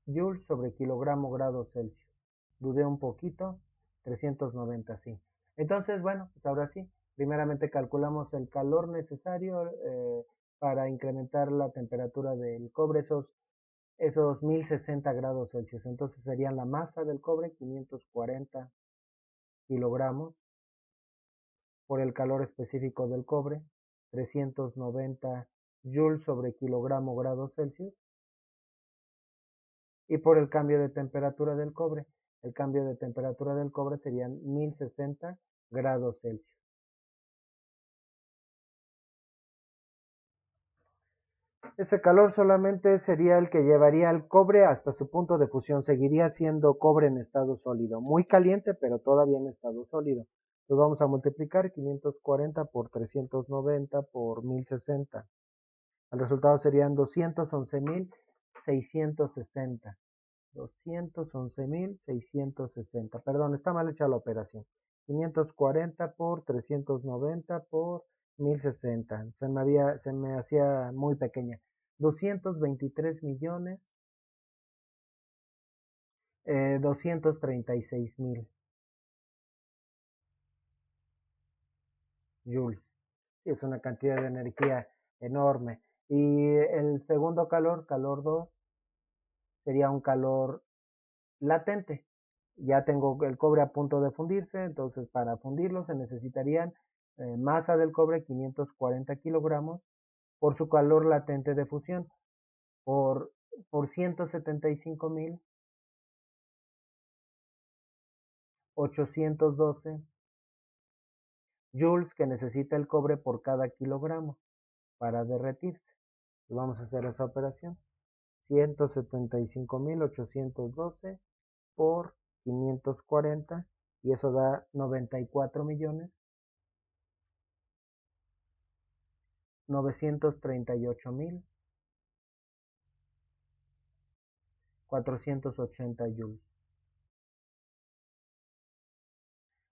joules sobre kilogramo grados Celsius. Dudé un poquito, 390 sí. Entonces, bueno, pues ahora sí, primeramente calculamos el calor necesario para incrementar la temperatura del cobre, esos 1060 grados Celsius. Entonces serían la masa del cobre, 540 kilogramos, por el calor específico del cobre, 390 joules sobre kilogramo grados Celsius, y por el cambio de temperatura del cobre. El cambio de temperatura del cobre serían 1060 grados Celsius. Ese calor solamente sería el que llevaría al cobre hasta su punto de fusión. Seguiría siendo cobre en estado sólido. Muy caliente, pero todavía en estado sólido. Entonces vamos a multiplicar 540 por 390 por 1060. El resultado serían 211.000 660. 211.660. Perdón, está mal hecha la operación. 540 por 390 por 1060. Se me hacía muy pequeña. 223 millones, 236.000 joules. Sí, es una cantidad de energía enorme. Y el segundo calor, calor 2, sería un calor latente. Ya tengo el cobre a punto de fundirse, entonces para fundirlo se necesitarían masa del cobre 540 kilogramos por su calor latente de fusión, por, por 175.812 joules que necesita el cobre por cada kilogramo para derretirse. Y vamos a hacer esa operación. 175.812 por 540 y eso da 94.938.480 joules.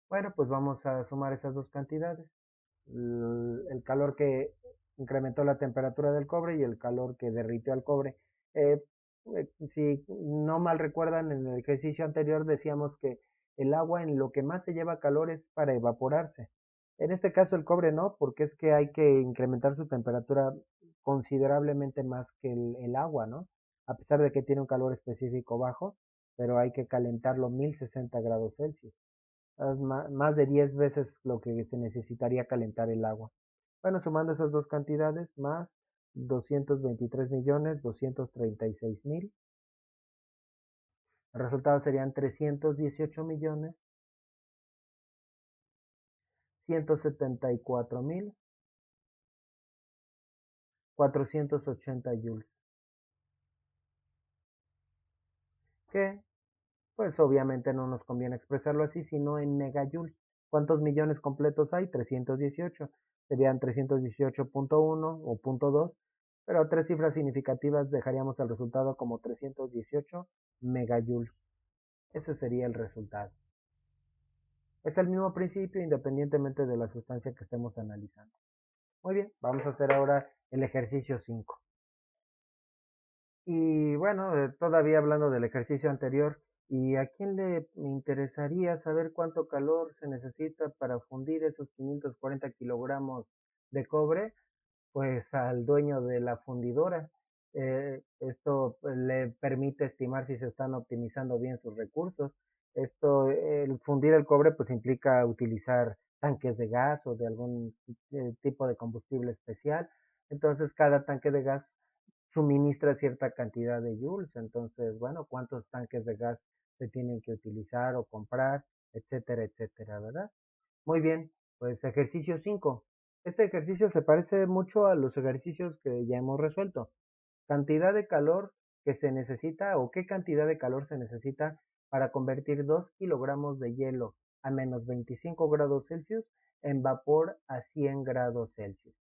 Bueno, pues vamos a sumar esas dos cantidades. El calor que incrementó la temperatura del cobre y el calor que derritió al cobre. Eh, si no mal recuerdan, en el ejercicio anterior decíamos que el agua en lo que más se lleva calor es para evaporarse. En este caso el cobre no, porque es que hay que incrementar su temperatura considerablemente más que el agua, ¿no? A pesar de que tiene un calor específico bajo, pero hay que calentarlo 1060 grados Celsius. Es más de 10 veces lo que se necesitaría calentar el agua. Bueno, sumando esas dos cantidades, más 223.236.000, el resultado serían 318.174.480 joules, que pues obviamente no nos conviene expresarlo así, sino en megajoules. ¿Cuántos millones completos hay? 318. Serían 318.1 o punto 2, pero a tres cifras significativas dejaríamos el resultado como 318 megajoules. Ese sería el resultado. Es el mismo principio independientemente de la sustancia que estemos analizando. Muy bien, vamos a hacer ahora el ejercicio 5. Y bueno, todavía hablando del ejercicio anterior, ¿y a quién le interesaría saber cuánto calor se necesita para fundir esos 540 kilogramos de cobre? Pues al dueño de la fundidora. Esto le permite estimar si se están optimizando bien sus recursos. Esto, el fundir el cobre, pues implica utilizar tanques de gas o de algún tipo de combustible especial. Entonces, cada tanque de gas suministra cierta cantidad de joules. Entonces, bueno, cuántos tanques de gas se tienen que utilizar o comprar, etcétera, etcétera, ¿verdad? Muy bien, pues ejercicio 5. Este ejercicio se parece mucho a los ejercicios que ya hemos resuelto. Cantidad de calor que se necesita o qué cantidad de calor se necesita para convertir 2 kilogramos de hielo a menos 25 grados Celsius en vapor a 100 grados Celsius.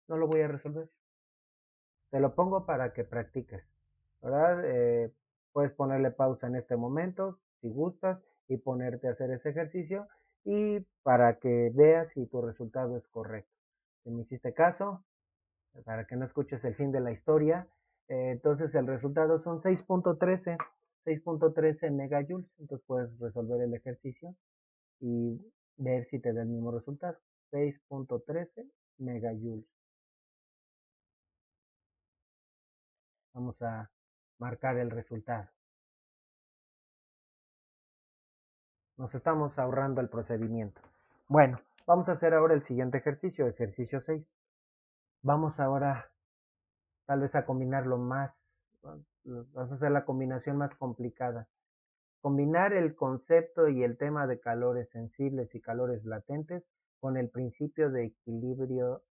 No lo voy a resolver. Te lo pongo para que practiques, ¿verdad? Puedes ponerle pausa en este momento, si gustas, y ponerte a hacer ese ejercicio y para que veas si tu resultado es correcto. Si me hiciste caso, para que no escuches el fin de la historia, entonces el resultado son 6.13 megajoules, entonces puedes resolver el ejercicio y ver si te da el mismo resultado. 6.13 megajoules. Vamos a marcar el resultado. Nos estamos ahorrando el procedimiento. Bueno, vamos a hacer ahora el siguiente ejercicio, ejercicio 6. Vamos ahora tal vez a combinarlo más, vas a hacer la combinación más complicada. Combinar el concepto y el tema de calores sensibles y calores latentes con el principio de equilibrio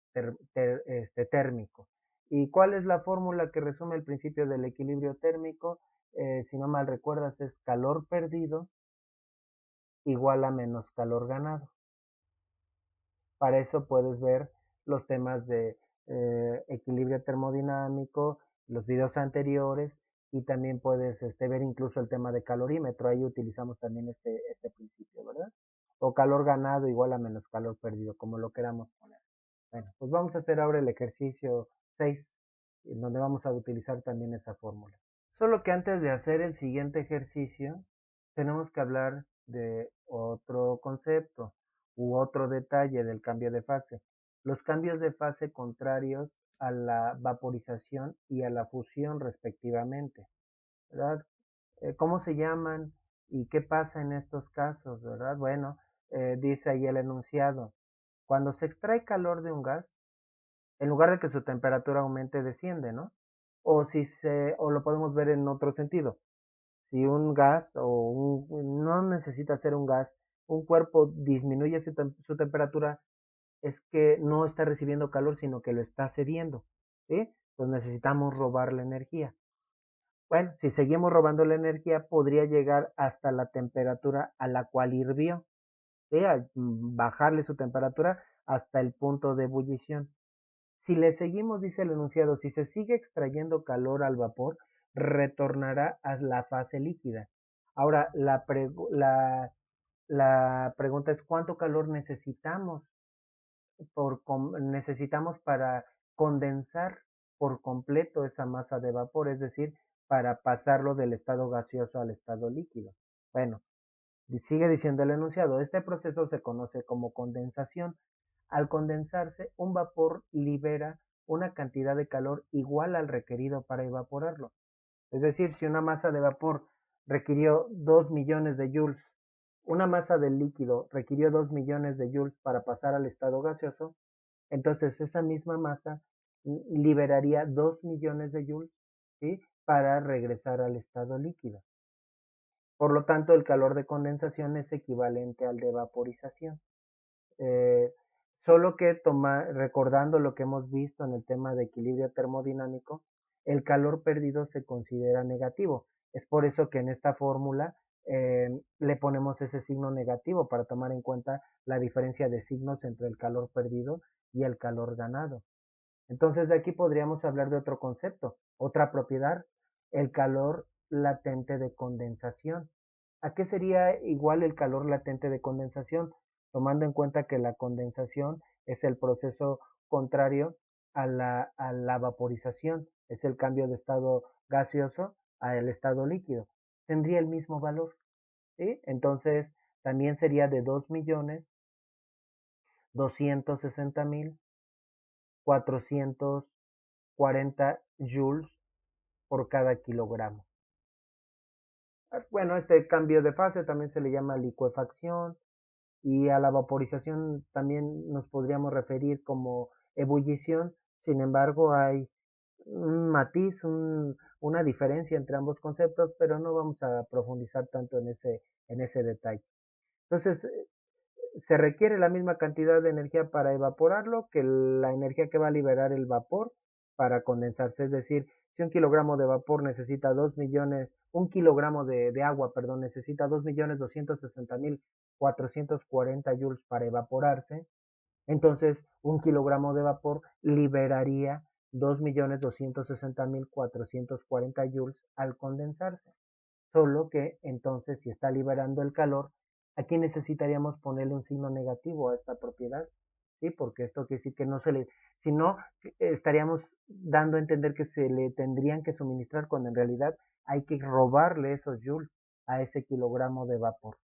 térmico. ¿Y cuál es la fórmula que resume el principio del equilibrio térmico? Si no mal recuerdas, es calor perdido igual a menos calor ganado. Para eso puedes ver los temas de equilibrio termodinámico los videos anteriores y también puedes ver incluso el tema de calorímetro. Ahí utilizamos también este principio, ¿verdad? O calor ganado igual a menos calor perdido, como lo queramos poner. Bueno, pues vamos a hacer ahora el ejercicio 6, en donde vamos a utilizar también esa fórmula. Solo que antes de hacer el siguiente ejercicio, tenemos que hablar de otro concepto u otro detalle del cambio de fase. Los cambios de fase contrarios a la vaporización y a la fusión respectivamente, ¿verdad? ¿Cómo se llaman y qué pasa en estos casos, verdad? Bueno, dice ahí el enunciado. Cuando se extrae calor de un gas, en lugar de que su temperatura aumente, desciende, ¿no? O lo podemos ver en otro sentido. Si un gas no necesita ser un gas, un cuerpo disminuye su temperatura, es que no está recibiendo calor, sino que lo está cediendo, ¿sí? Pues necesitamos robar la energía. Bueno, si seguimos robando la energía, podría llegar hasta la temperatura a la cual hirvió, ¿sí? Bajarle su temperatura hasta el punto de ebullición. Si le seguimos, dice el enunciado, si se sigue extrayendo calor al vapor, retornará a la fase líquida. Ahora, la pregunta es, ¿cuánto calor necesitamos para condensar por completo esa masa de vapor? Es decir, para pasarlo del estado gaseoso al estado líquido. Bueno, sigue diciendo el enunciado, este proceso se conoce como condensación. Al condensarse, un vapor libera una cantidad de calor igual al requerido para evaporarlo. Es decir, si una masa de vapor requirió 2 millones de joules, una masa de líquido requirió 2 millones de joules para pasar al estado gaseoso, entonces esa misma masa liberaría 2 millones de joules, ¿sí? Para regresar al estado líquido. Por lo tanto, el calor de condensación es equivalente al de vaporización. Eh, Solo que recordando lo que hemos visto en el tema de equilibrio termodinámico, el calor perdido se considera negativo. Es por eso que en esta fórmula le ponemos ese signo negativo para tomar en cuenta la diferencia de signos entre el calor perdido y el calor ganado. Entonces de aquí podríamos hablar de otro concepto, otra propiedad, el calor latente de condensación. ¿A qué sería igual el calor latente de condensación? Tomando en cuenta que la condensación es el proceso contrario a la vaporización, es el cambio de estado gaseoso al estado líquido. Tendría el mismo valor, ¿sí? Entonces también sería de 2.260.440 joules por cada kilogramo. Bueno, este cambio de fase también se le llama licuefacción y a la vaporización también nos podríamos referir como ebullición. Sin embargo, hay un matiz, una diferencia entre ambos conceptos, pero no vamos a profundizar tanto en ese detalle. Entonces, se requiere la misma cantidad de energía para evaporarlo que la energía que va a liberar el vapor para condensarse. Es decir, si un kilogramo de vapor necesita 2 millones, un kilogramo de agua, perdón, necesita 2.260.440 joules para evaporarse, entonces un kilogramo de vapor liberaría 2.260.440 joules al condensarse. Solo que entonces si está liberando el calor, aquí necesitaríamos ponerle un signo negativo a esta propiedad, ¿sí? Porque esto quiere decir que no se le, si no, estaríamos dando a entender que se le tendrían que suministrar cuando en realidad hay que robarle esos joules a ese kilogramo de vapor.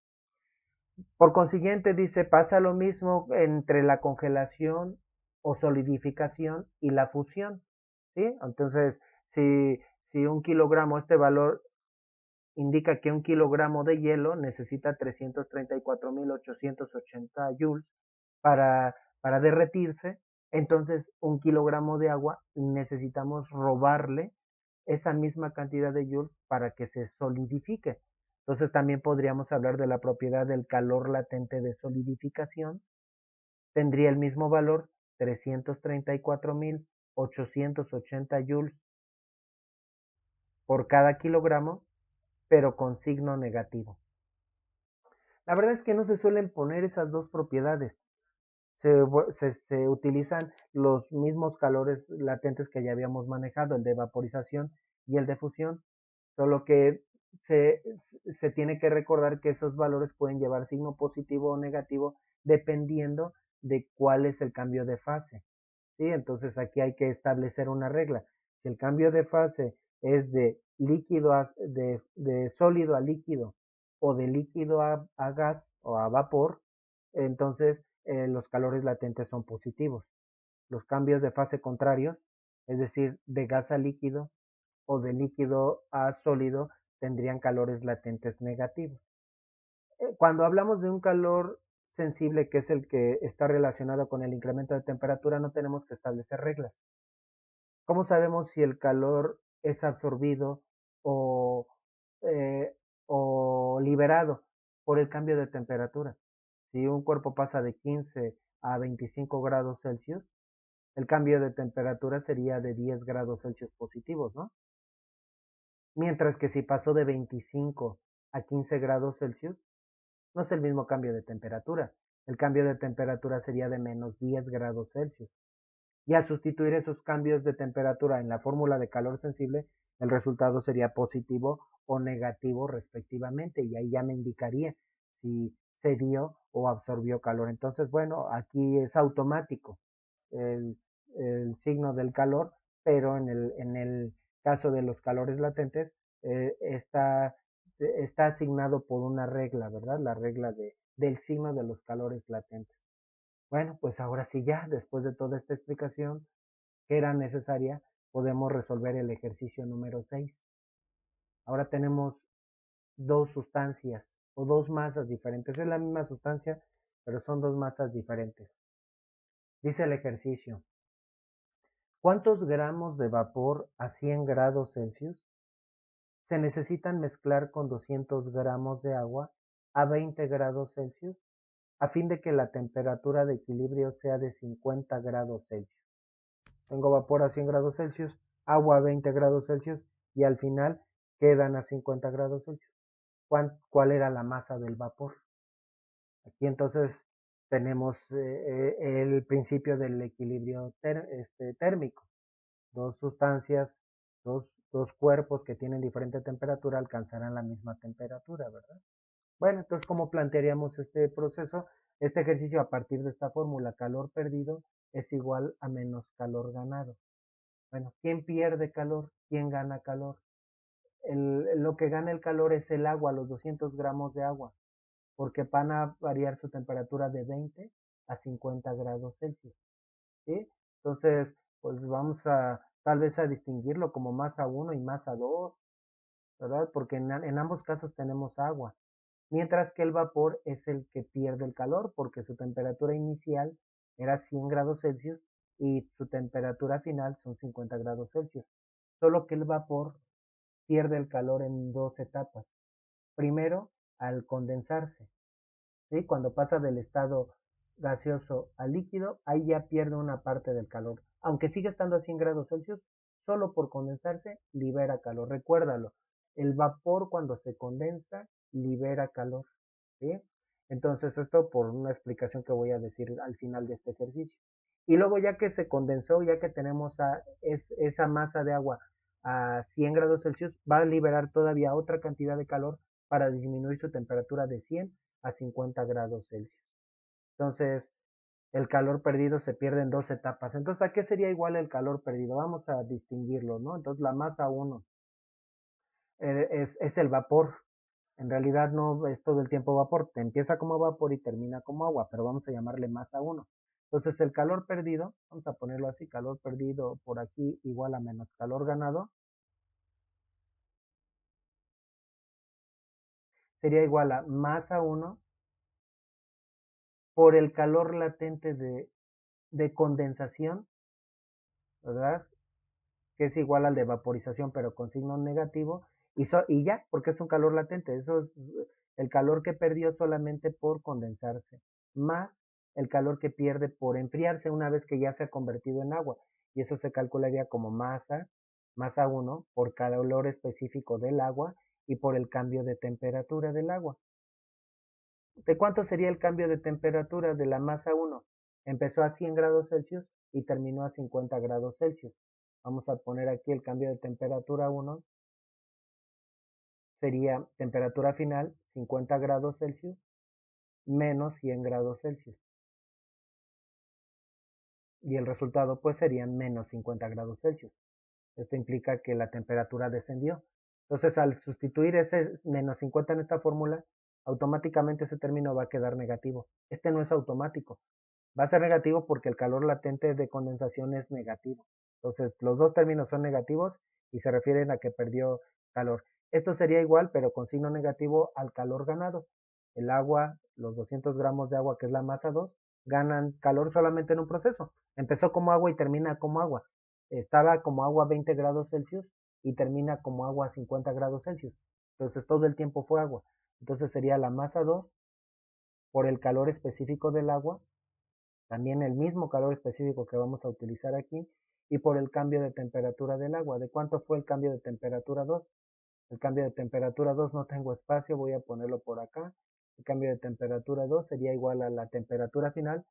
Por consiguiente, dice, pasa lo mismo entre la congelación o solidificación y la fusión, ¿sí? Entonces, si un kilogramo, este valor indica que un kilogramo de hielo necesita 334.880 joules para derretirse, entonces un kilogramo de agua necesitamos robarle esa misma cantidad de joules para que se solidifique. Entonces también podríamos hablar de la propiedad del calor latente de solidificación. Tendría el mismo valor, 334.880 joules por cada kilogramo, pero con signo negativo. La verdad es que no se suelen poner esas dos propiedades. se utilizan los mismos calores latentes que ya habíamos manejado, el de vaporización y el de fusión, solo que se, se tiene que recordar que esos valores pueden llevar signo positivo o negativo dependiendo de cuál es el cambio de fase. ¿Sí? Entonces aquí hay que establecer una regla. Si el cambio de fase es de líquido de sólido a líquido o de líquido a gas o a vapor, entonces los calores latentes son positivos. Los cambios de fase contrarios, es decir, de gas a líquido o de líquido a sólido, tendrían calores latentes negativos. Cuando hablamos de un calor sensible, que es el que está relacionado con el incremento de temperatura, no tenemos que establecer reglas. ¿Cómo sabemos si el calor es absorbido o, eh, o liberado por el cambio de temperatura? Si un cuerpo pasa de 15 a 25 grados Celsius, el cambio de temperatura sería de 10 grados Celsius positivos, ¿no? Mientras que si pasó de 25 a 15 grados Celsius, no es el mismo cambio de temperatura. El cambio de temperatura sería de menos 10 grados Celsius. Y al sustituir esos cambios de temperatura en la fórmula de calor sensible, el resultado sería positivo o negativo respectivamente. Y ahí ya me indicaría si se dio o absorbió calor. Entonces, bueno, aquí es automático el, el signo del calor, pero en el caso de los calores latentes está asignado por una regla, ¿verdad? La regla del signo de los calores latentes. Bueno, pues ahora sí ya, después de toda esta explicación que era necesaria, podemos resolver el ejercicio número 6. Ahora tenemos dos sustancias o dos masas diferentes. Es la misma sustancia, pero son dos masas diferentes. Dice el ejercicio, ¿cuántos gramos de vapor a 100 grados Celsius se necesitan mezclar con 200 gramos de agua a 20 grados Celsius a fin de que la temperatura de equilibrio sea de 50 grados Celsius? Tengo vapor a 100 grados Celsius, agua a 20 grados Celsius y al final quedan a 50 grados Celsius. ¿Cuál era la masa del vapor? Aquí entonces tenemos el principio del equilibrio térmico. Dos sustancias, dos cuerpos que tienen diferente temperatura alcanzarán la misma temperatura, ¿verdad? Bueno, entonces, ¿cómo plantearíamos este proceso? Este ejercicio a partir de esta fórmula, calor perdido es igual a menos calor ganado. Bueno, ¿quién pierde calor? ¿Quién gana calor? Lo que gana el calor es el agua, los 200 gramos de agua, porque van a variar su temperatura de 20 a 50 grados Celsius. ¿Sí? Entonces, pues vamos a tal vez a distinguirlo como masa 1 y masa 2, ¿verdad? Porque en ambos casos tenemos agua, mientras que el vapor es el que pierde el calor porque su temperatura inicial era 100 grados Celsius y su temperatura final son 50 grados Celsius. Solo que el vapor pierde el calor en dos etapas. Primero, al condensarse, ¿sí? Cuando pasa del estado gaseoso a líquido, ahí ya pierde una parte del calor. Aunque sigue estando a 100 grados Celsius, solo por condensarse libera calor. Recuérdalo, el vapor cuando se condensa libera calor. ¿Sí? Entonces esto por una explicación que voy a decir al final de este ejercicio. Y luego ya que se condensó, ya que tenemos esa masa de agua a 100 grados Celsius, va a liberar todavía otra cantidad de calor para disminuir su temperatura de 100 a 50 grados Celsius. Entonces, el calor perdido se pierde en dos etapas. Entonces, ¿a qué sería igual el calor perdido? Vamos a distinguirlo, ¿no? Entonces, la masa 1 es el vapor. En realidad no es todo el tiempo vapor. Te empieza como vapor y termina como agua, pero vamos a llamarle masa 1. Entonces, el calor perdido, vamos a ponerlo así, calor perdido por aquí igual a menos calor ganado, sería igual a masa 1 por el calor latente de condensación, ¿verdad? Que es igual al de vaporización, pero con signo negativo, y ya, porque es un calor latente, eso es el calor que perdió solamente por condensarse, más el calor que pierde por enfriarse una vez que ya se ha convertido en agua, y eso se calcularía como masa 1 por calor específico del agua y por el cambio de temperatura del agua. ¿De cuánto sería el cambio de temperatura de la masa 1? Empezó a 100 grados Celsius y terminó a 50 grados Celsius. Vamos a poner aquí el cambio de temperatura 1, sería temperatura final 50 grados Celsius menos 100 grados Celsius. Y el resultado pues sería menos 50 grados Celsius. Esto implica que la temperatura descendió. Entonces, al sustituir ese menos 50 en esta fórmula, automáticamente ese término va a quedar negativo. Este no es automático. Va a ser negativo porque el calor latente de condensación es negativo. Entonces, los dos términos son negativos y se refieren a que perdió calor. Esto sería igual, pero con signo negativo al calor ganado. El agua, los 200 gramos de agua, que es la masa 2, ganan calor solamente en un proceso. Empezó como agua y termina como agua. Estaba como agua a 20 grados Celsius y termina como agua a 50 grados Celsius. Entonces todo el tiempo fue agua. Entonces sería la masa 2 por el calor específico del agua, también el mismo calor específico que vamos a utilizar aquí, y por el cambio de temperatura del agua. ¿De cuánto fue el cambio de temperatura 2? El cambio de temperatura 2 no tengo espacio, voy a ponerlo por acá. El cambio de temperatura 2 sería igual a la temperatura final,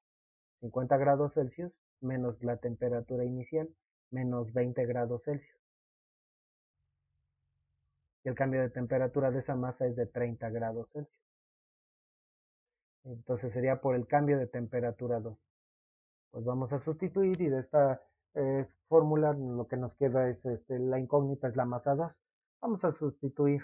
50 grados Celsius, menos la temperatura inicial, menos 20 grados Celsius. Y el cambio de temperatura de esa masa es de 30 grados Celsius. Entonces sería por el cambio de temperatura 2. Pues vamos a sustituir y de esta fórmula lo que nos queda es la incógnita es la masa 2. Vamos a sustituir.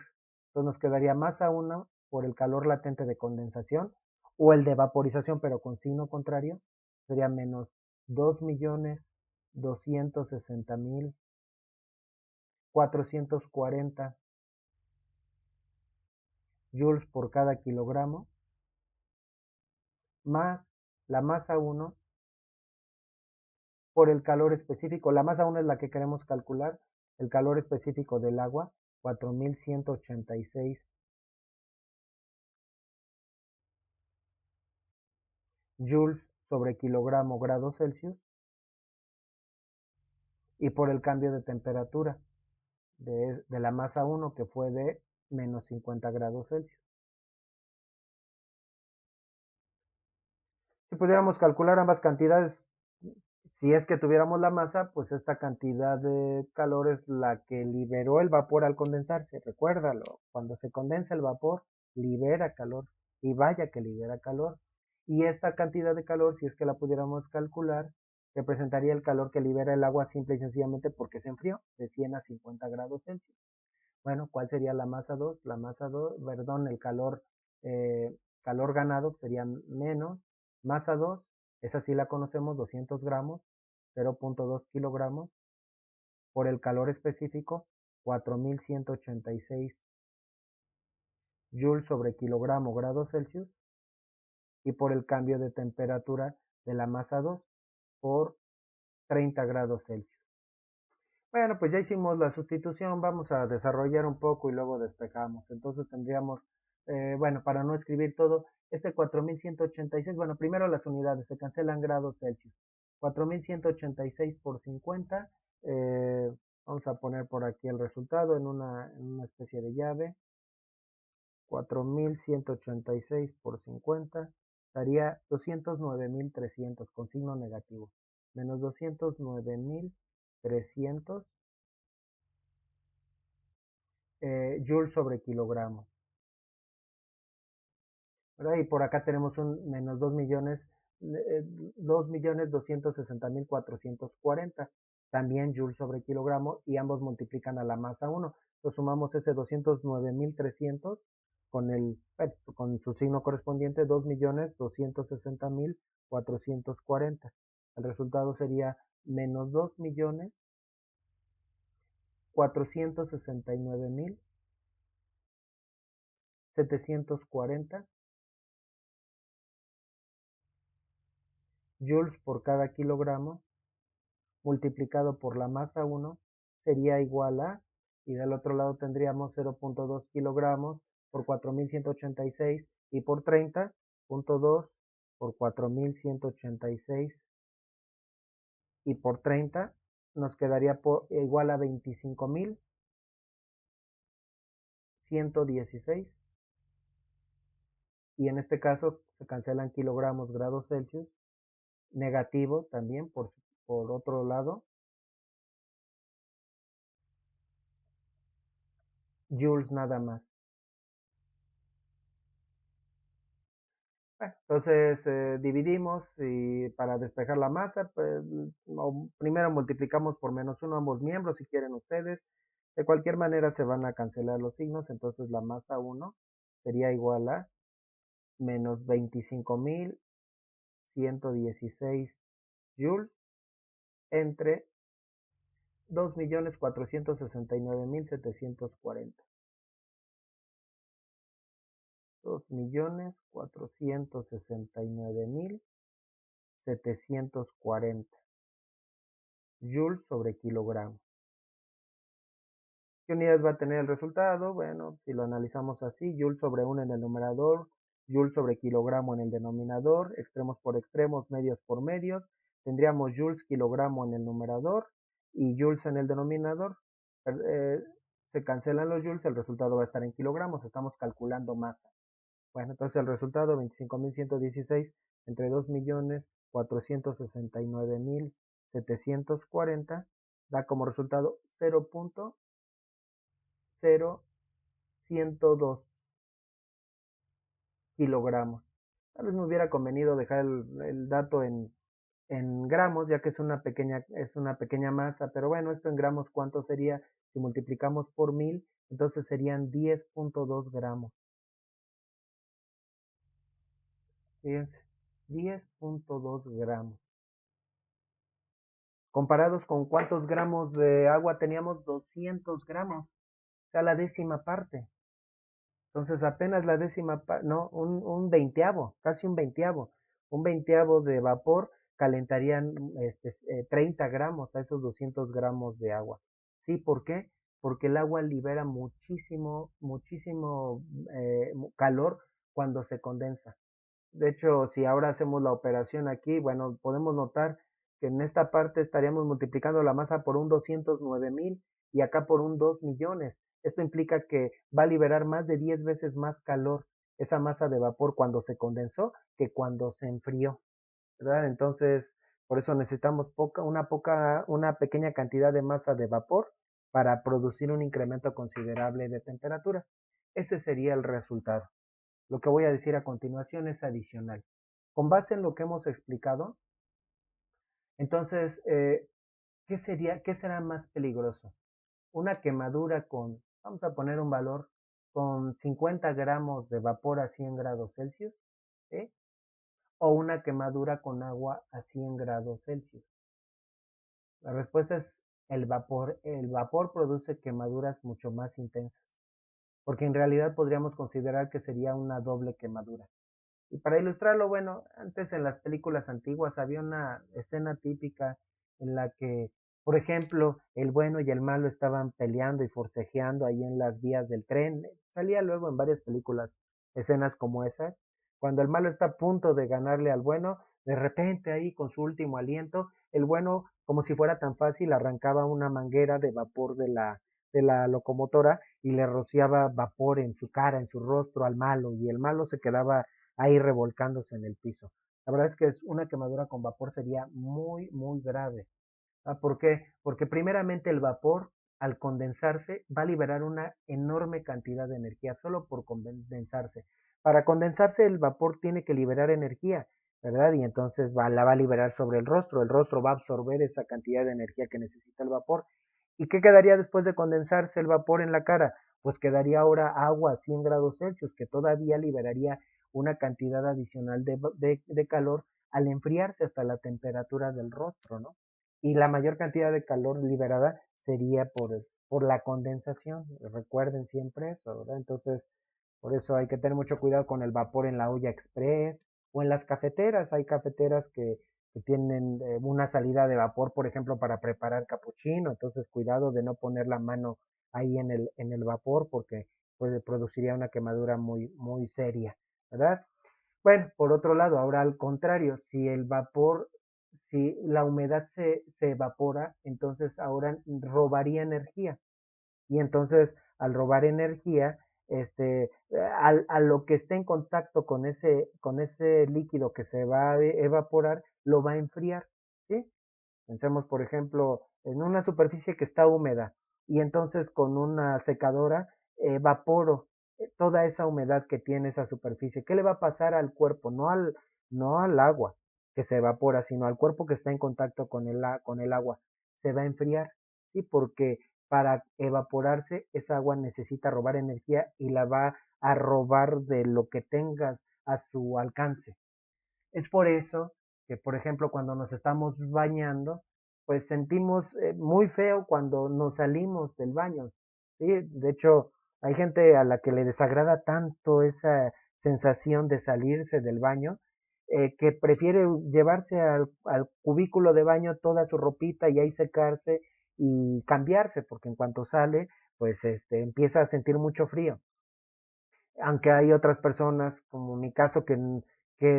Entonces nos quedaría masa 1 por el calor latente de condensación o el de vaporización, pero con signo contrario. Sería menos 2.260.440 joules por cada kilogramo, más la masa 1 por el calor específico. La masa 1 es la que queremos calcular. El calor específico del agua, 4.186 joules sobre kilogramo grado Celsius. Y por el cambio de temperatura de la masa 1, que fue de menos 50 grados Celsius. Si pudiéramos calcular ambas cantidades, si es que tuviéramos la masa, pues esta cantidad de calor es la que liberó el vapor al condensarse. Recuérdalo, cuando se condensa el vapor, libera calor. Y vaya que libera calor. Y esta cantidad de calor, si es que la pudiéramos calcular, representaría el calor que libera el agua simple y sencillamente porque se enfrió de 100 a 50 grados Celsius. Bueno, ¿cuál sería la masa 2? La masa 2, perdón, el calor ganado sería menos masa 2, esa sí la conocemos, 200 gramos, 0.2 kilogramos, por el calor específico, 4.186 joules sobre kilogramo grado Celsius, y por el cambio de temperatura de la masa 2 por 30 grados Celsius. Bueno, pues ya hicimos la sustitución, vamos a desarrollar un poco y luego despejamos. Entonces tendríamos, bueno, para no escribir todo, este 4.186, bueno, primero las unidades, se cancelan grados Celsius. 4.186 por 50, vamos a poner por aquí el resultado en una especie de llave. 4.186 por 50 daría 209.300 con signo negativo, menos 209.300 joules sobre kilogramo, ¿verdad? Y por acá tenemos un menos 2.260.440, también joules sobre kilogramo, y ambos multiplican a la masa 1. Entonces sumamos ese 209.300 con su signo correspondiente, 2.260.440. El resultado sería menos 2.469.740 joules por cada kilogramo multiplicado por la masa 1 sería igual a, y del otro lado tendríamos 0.2 kilogramos por 4.186 y por 30.2 por 4.186 y por 30 nos quedaría igual a 25.116, y en este caso se cancelan kilogramos grados Celsius, negativo también, por otro lado, joules nada más. Bueno, entonces dividimos y para despejar la masa, pues primero multiplicamos por -1 ambos miembros si quieren ustedes. De cualquier manera se van a cancelar los signos, entonces la masa 1 sería igual a menos 25.116 joules entre 2.469.740. 2.469.740 joules sobre kilogramo. ¿Qué unidades va a tener el resultado? Bueno, si lo analizamos así, joule sobre 1 en el numerador, joule sobre kilogramo en el denominador, extremos por extremos, medios por medios, tendríamos joules kilogramo en el numerador y joules en el denominador. Eh, Se cancelan los joules, el resultado va a estar en kilogramos, estamos calculando masa. Bueno, entonces el resultado 25.116 entre 2.469.740 da como resultado 0.0102 kilogramos. Tal vez me hubiera convenido dejar el dato en gramos, ya que es una pequeña masa, pero bueno, esto en gramos, ¿cuánto sería? Si multiplicamos por 1000, entonces serían 10.2 gramos. Fíjense, 10.2 gramos. Comparados con cuántos gramos de agua teníamos, 200 gramos, o sea, la décima parte. Entonces apenas la décima, no, un veinteavo, casi un veinteavo de vapor calentarían 30 gramos a esos 200 gramos de agua. ¿Sí? ¿Por qué? Porque el agua libera muchísimo calor cuando se condensa. De hecho, si ahora hacemos la operación aquí, bueno, podemos notar que en esta parte estaríamos multiplicando la masa por un 209.000 y acá por un 2 millones. Esto implica que va a liberar más de 10 veces más calor esa masa de vapor cuando se condensó que cuando se enfrió, ¿verdad? Entonces, por eso necesitamos una pequeña cantidad de masa de vapor para producir un incremento considerable de temperatura. Ese sería el resultado. Lo que voy a decir a continuación es adicional. Con base en lo que hemos explicado, entonces, qué será más peligroso? Una quemadura vamos a poner un valor, con 50 gramos de vapor a 100 grados Celsius, ¿sí? O una quemadura con agua a 100 grados Celsius. La respuesta es el vapor. El vapor produce quemaduras mucho más intensas, porque en realidad podríamos considerar que sería una doble quemadura. Y para ilustrarlo, bueno, antes en las películas antiguas había una escena típica en la que, por ejemplo, el bueno y el malo estaban peleando y forcejeando ahí en las vías del tren. Salía luego en varias películas escenas como esa, cuando el malo está a punto de ganarle al bueno, de repente ahí con su último aliento, el bueno, como si fuera tan fácil, arrancaba una manguera de vapor de la locomotora y le rociaba vapor en su cara, en su rostro al malo, y el malo se quedaba ahí revolcándose en el piso. La verdad es que una quemadura con vapor sería muy, muy grave. ¿Por qué? Porque primeramente el vapor, al condensarse, va a liberar una enorme cantidad de energía solo por condensarse. Para condensarse, el vapor tiene que liberar energía, ¿verdad? Y entonces la va a liberar sobre el rostro. El rostro va a absorber esa cantidad de energía que necesita el vapor. ¿Y qué quedaría después de condensarse el vapor en la cara? Pues quedaría ahora agua a 100 grados Celsius, que todavía liberaría una cantidad adicional de calor al enfriarse hasta la temperatura del rostro, ¿no? Y la mayor cantidad de calor liberada sería por la condensación. Recuerden siempre eso, ¿verdad? Entonces, por eso hay que tener mucho cuidado con el vapor en la olla express o en las cafeteras. Hay cafeteras que tienen una salida de vapor, por ejemplo, para preparar capuchino. Entonces, cuidado de no poner la mano ahí en el vapor porque produciría una quemadura muy, muy seria, ¿verdad? Bueno, por otro lado, ahora al contrario, si la humedad se evapora, entonces ahora robaría energía. Y entonces, al robar energía, a lo que esté en contacto con ese líquido que se va a evaporar, lo va a enfriar, ¿sí? Pensemos, por ejemplo, en una superficie que está húmeda y entonces con una secadora evaporo toda esa humedad que tiene esa superficie. ¿Qué le va a pasar al cuerpo? No al agua que se evapora, sino al cuerpo que está en contacto con el agua. Se va a enfriar, ¿sí? Porque para evaporarse, esa agua necesita robar energía y la va a robar de lo que tengas a su alcance. Es por eso que, por ejemplo, cuando nos estamos bañando, pues sentimos muy feo cuando nos salimos del baño. ¿Sí? De hecho, hay gente a la que le desagrada tanto esa sensación de salirse del baño, que prefiere llevarse al cubículo de baño toda su ropita y ahí secarse y cambiarse, porque en cuanto sale, pues empieza a sentir mucho frío, aunque hay otras personas, como mi caso, que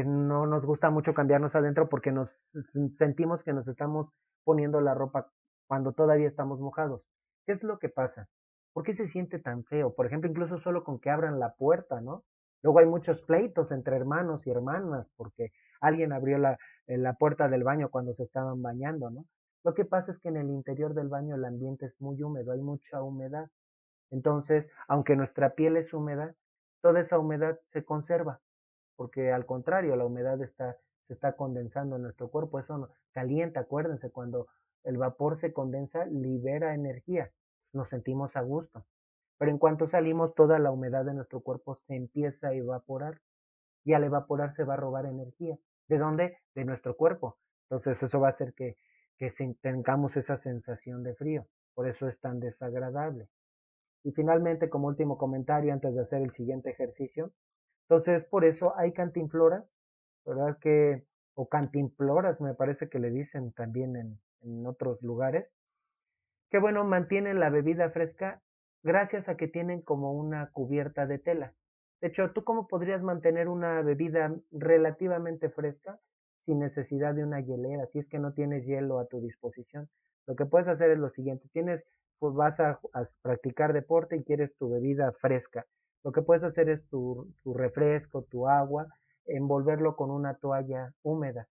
no nos gusta mucho cambiarnos adentro porque nos sentimos que nos estamos poniendo la ropa cuando todavía estamos mojados. ¿Qué es lo que pasa? ¿Por qué se siente tan feo? Por ejemplo, incluso solo con que abran la puerta, ¿no? Luego hay muchos pleitos entre hermanos y hermanas porque alguien abrió la puerta del baño cuando se estaban bañando, ¿no? Lo que pasa es que en el interior del baño el ambiente es muy húmedo, hay mucha humedad. Entonces, aunque nuestra piel es húmeda, toda esa humedad se conserva, porque al contrario, la humedad se está condensando en nuestro cuerpo, eso calienta, acuérdense, cuando el vapor se condensa, libera energía, nos sentimos a gusto. Pero en cuanto salimos, toda la humedad de nuestro cuerpo se empieza a evaporar y al evaporar se va a robar energía. ¿De dónde? De nuestro cuerpo. Entonces eso va a hacer que tengamos esa sensación de frío. Por eso es tan desagradable. Y finalmente, como último comentario, antes de hacer el siguiente ejercicio, entonces por eso hay cantinfloras, ¿verdad? O cantimploras, me parece que le dicen también en otros lugares, que bueno, mantienen la bebida fresca gracias a que tienen como una cubierta de tela. De hecho, ¿tú cómo podrías mantener una bebida relativamente fresca sin necesidad de una hielera, si es que no tienes hielo a tu disposición? Lo que puedes hacer es lo siguiente, pues vas a practicar deporte y quieres tu bebida fresca. Lo que puedes hacer es tu refresco, tu agua, envolverlo con una toalla húmeda.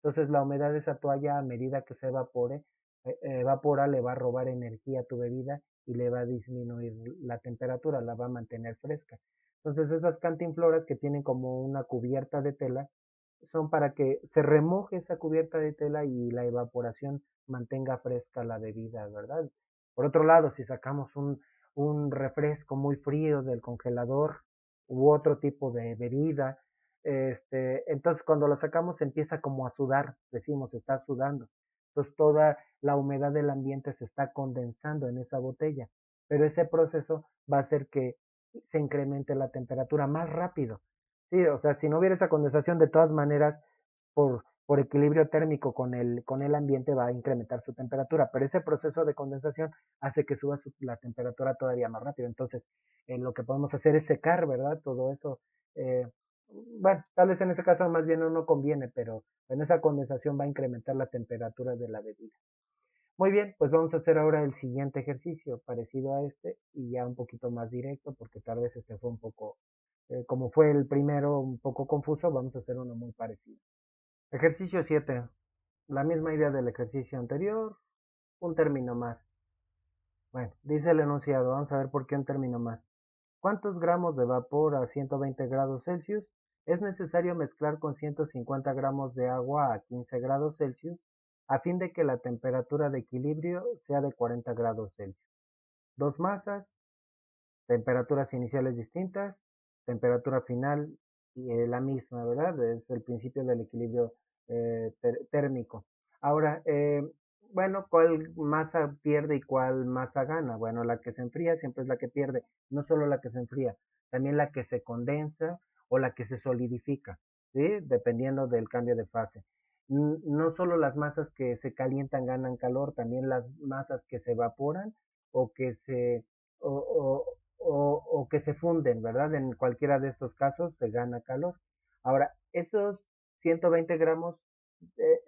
Entonces la humedad de esa toalla, a medida que se evapora, le va a robar energía a tu bebida y le va a disminuir la temperatura, la va a mantener fresca. Entonces esas cantinfloras que tienen como una cubierta de tela son para que se remoje esa cubierta de tela y la evaporación mantenga fresca la bebida, ¿verdad? Por otro lado, si sacamos un refresco muy frío del congelador u otro tipo de bebida, entonces cuando lo sacamos empieza como a sudar, decimos, está sudando. Entonces toda la humedad del ambiente se está condensando en esa botella, pero ese proceso va a hacer que se incremente la temperatura más rápido. Sí, o sea, si no hubiera esa condensación, de todas maneras, por equilibrio térmico con el ambiente va a incrementar su temperatura, pero ese proceso de condensación hace que suba la temperatura todavía más rápido. Entonces, lo que podemos hacer es secar, ¿verdad? Todo eso. Eh, bueno, tal vez en ese caso más bien no conviene, pero en esa condensación va a incrementar la temperatura de la bebida. Muy bien, pues vamos a hacer ahora el siguiente ejercicio parecido a este y ya un poquito más directo porque tal vez este fue un poco, como fue el primero un poco confuso, vamos a hacer uno muy parecido. Ejercicio 7. La misma idea del ejercicio anterior, un término más. Bueno, dice el enunciado, vamos a ver por qué un término más. ¿Cuántos gramos de vapor a 120 grados Celsius es necesario mezclar con 150 gramos de agua a 15 grados Celsius a fin de que la temperatura de equilibrio sea de 40 grados Celsius? Dos masas, temperaturas iniciales distintas, temperatura final la misma, ¿verdad? Es el principio del equilibrio térmico. Ahora, bueno, ¿cuál masa pierde y cuál masa gana? Bueno, la que se enfría siempre es la que pierde, no solo la que se enfría, también la que se condensa o la que se solidifica, ¿sí? Dependiendo del cambio de fase. No solo las masas que se calientan ganan calor, también las masas que se evaporan o que se, o, o que se funden, ¿verdad? En cualquiera de estos casos se gana calor. Ahora, esos 120 gramos,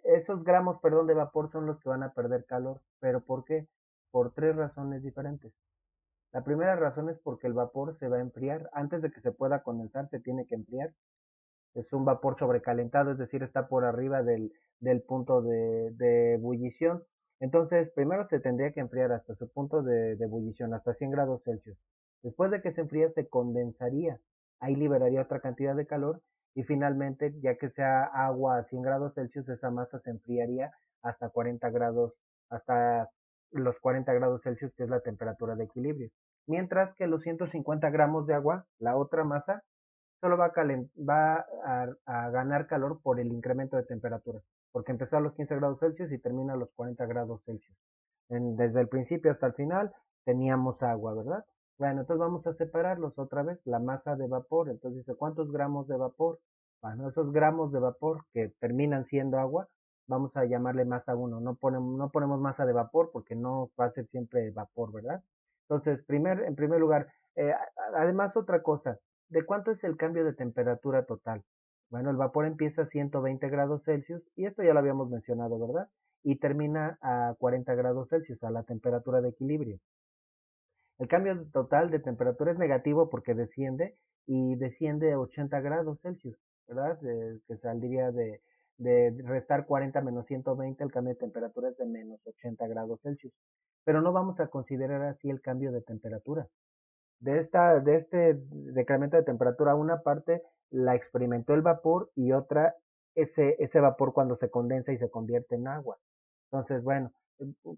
esos gramos, perdón, de vapor son los que van a perder calor. ¿Pero por qué? Por tres razones diferentes. La primera razón es porque el vapor se va a enfriar. Antes de que se pueda condensar, se tiene que enfriar. Es un vapor sobrecalentado, es decir, está por arriba del punto de ebullición. Entonces, primero se tendría que enfriar hasta su punto de ebullición, hasta 100 grados Celsius. Después de que se enfría, se condensaría. Ahí liberaría otra cantidad de calor y finalmente, ya que sea agua a 100 grados Celsius, esa masa se enfriaría hasta 40 grados, hasta los 40 grados Celsius, que es la temperatura de equilibrio. Mientras que los 150 gramos de agua, la otra masa, solo va a ganar calor por el incremento de temperatura, porque empezó a los 15 grados Celsius y termina a los 40 grados Celsius. Desde el principio hasta el final teníamos agua, ¿verdad? Bueno, entonces vamos a separarlos otra vez, la masa de vapor. Entonces dice, ¿cuántos gramos de vapor? Bueno, esos gramos de vapor que terminan siendo agua, vamos a llamarle masa 1. No ponemos masa de vapor porque no va a ser siempre vapor, ¿verdad? Entonces, en primer lugar, además otra cosa, ¿de cuánto es el cambio de temperatura total? Bueno, el vapor empieza a 120 grados Celsius y esto ya lo habíamos mencionado, ¿verdad? Y termina a 40 grados Celsius, a la temperatura de equilibrio. El cambio total de temperatura es negativo porque desciende y desciende a 80 grados Celsius, ¿verdad? Que saldría de restar 40 menos 120, el cambio de temperatura es de menos 80 grados Celsius. Pero no vamos a considerar así el cambio de temperatura. De este decremento de temperatura, una parte la experimentó el vapor y otra ese vapor cuando se condensa y se convierte en agua. Entonces, bueno,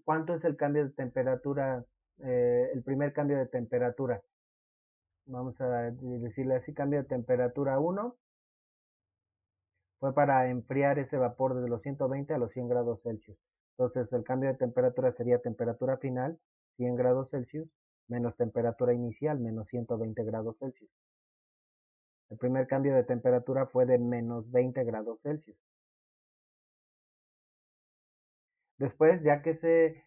¿cuánto es el cambio de temperatura? El primer cambio de temperatura. Vamos a decirle así, cambio de temperatura 1 fue para enfriar ese vapor desde los 120 a los 100 grados Celsius. Entonces, el cambio de temperatura sería temperatura final, 100 grados Celsius, menos temperatura inicial, menos 120 grados Celsius. El primer cambio de temperatura fue de menos 20 grados Celsius. Después, ya que se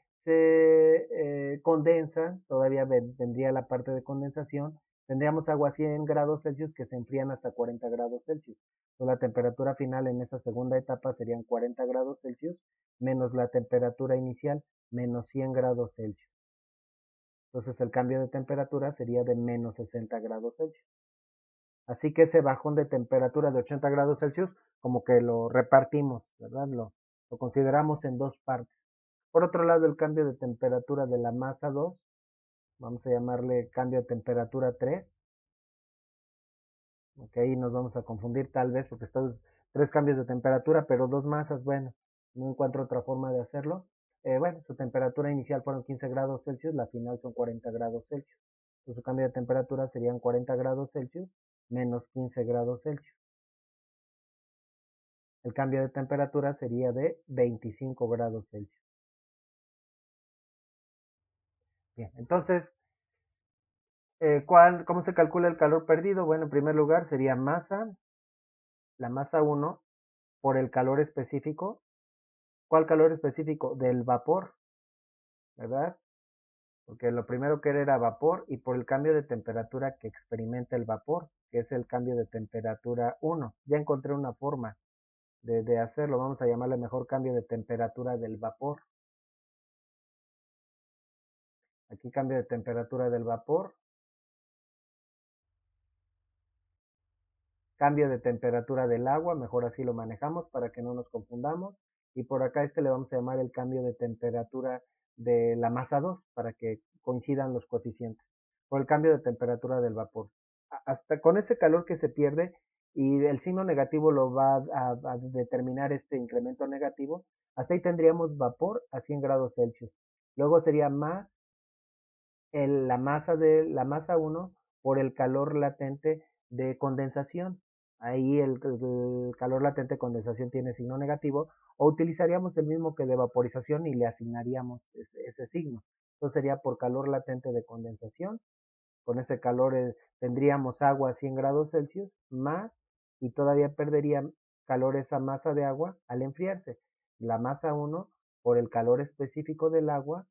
condensa, todavía vendría la parte de condensación, tendríamos agua a 100 grados Celsius que se enfrían hasta 40 grados Celsius. Entonces, la temperatura final en esa segunda etapa serían 40 grados Celsius menos la temperatura inicial, menos 100 grados Celsius. Entonces, el cambio de temperatura sería de menos 60 grados Celsius. Así que ese bajón de temperatura de 80 grados Celsius, como que lo repartimos, ¿verdad? Lo consideramos en dos partes. Por otro lado, el cambio de temperatura de la masa 2, vamos a llamarle cambio de temperatura 3, ok, ahí nos vamos a confundir tal vez porque están tres cambios de temperatura, pero dos masas, bueno, no encuentro otra forma de hacerlo. Bueno, su temperatura inicial fueron 15 grados Celsius, la final son 40 grados Celsius. Entonces, su cambio de temperatura serían 40 grados Celsius menos 15 grados Celsius. El cambio de temperatura sería de 25 grados Celsius. Bien, entonces, ¿cómo se calcula el calor perdido? Bueno, en primer lugar sería la masa 1 por el calor específico. ¿Cuál calor específico? Del vapor, ¿verdad? Porque lo primero que era vapor y por el cambio de temperatura que experimenta el vapor, que es el cambio de temperatura 1. Ya encontré una forma de hacerlo, vamos a llamarle mejor cambio de temperatura del vapor. Aquí cambio de temperatura del vapor, cambio de temperatura del agua, mejor así lo manejamos para que no nos confundamos. Y por acá le vamos a llamar el cambio de temperatura de la masa 2 para que coincidan los coeficientes. Por el cambio de temperatura del vapor. Hasta con ese calor que se pierde y el signo negativo lo va a determinar este incremento negativo, hasta ahí tendríamos vapor a 100 grados Celsius. Luego sería más la masa 1 por el calor latente de condensación. Ahí el calor latente de condensación tiene signo negativo, o utilizaríamos el mismo que de vaporización y le asignaríamos ese signo. Entonces sería por calor latente de condensación. Con ese calor tendríamos agua a 100 grados Celsius más y todavía perdería calor esa masa de agua al enfriarse. La masa 1 por el calor específico del agua,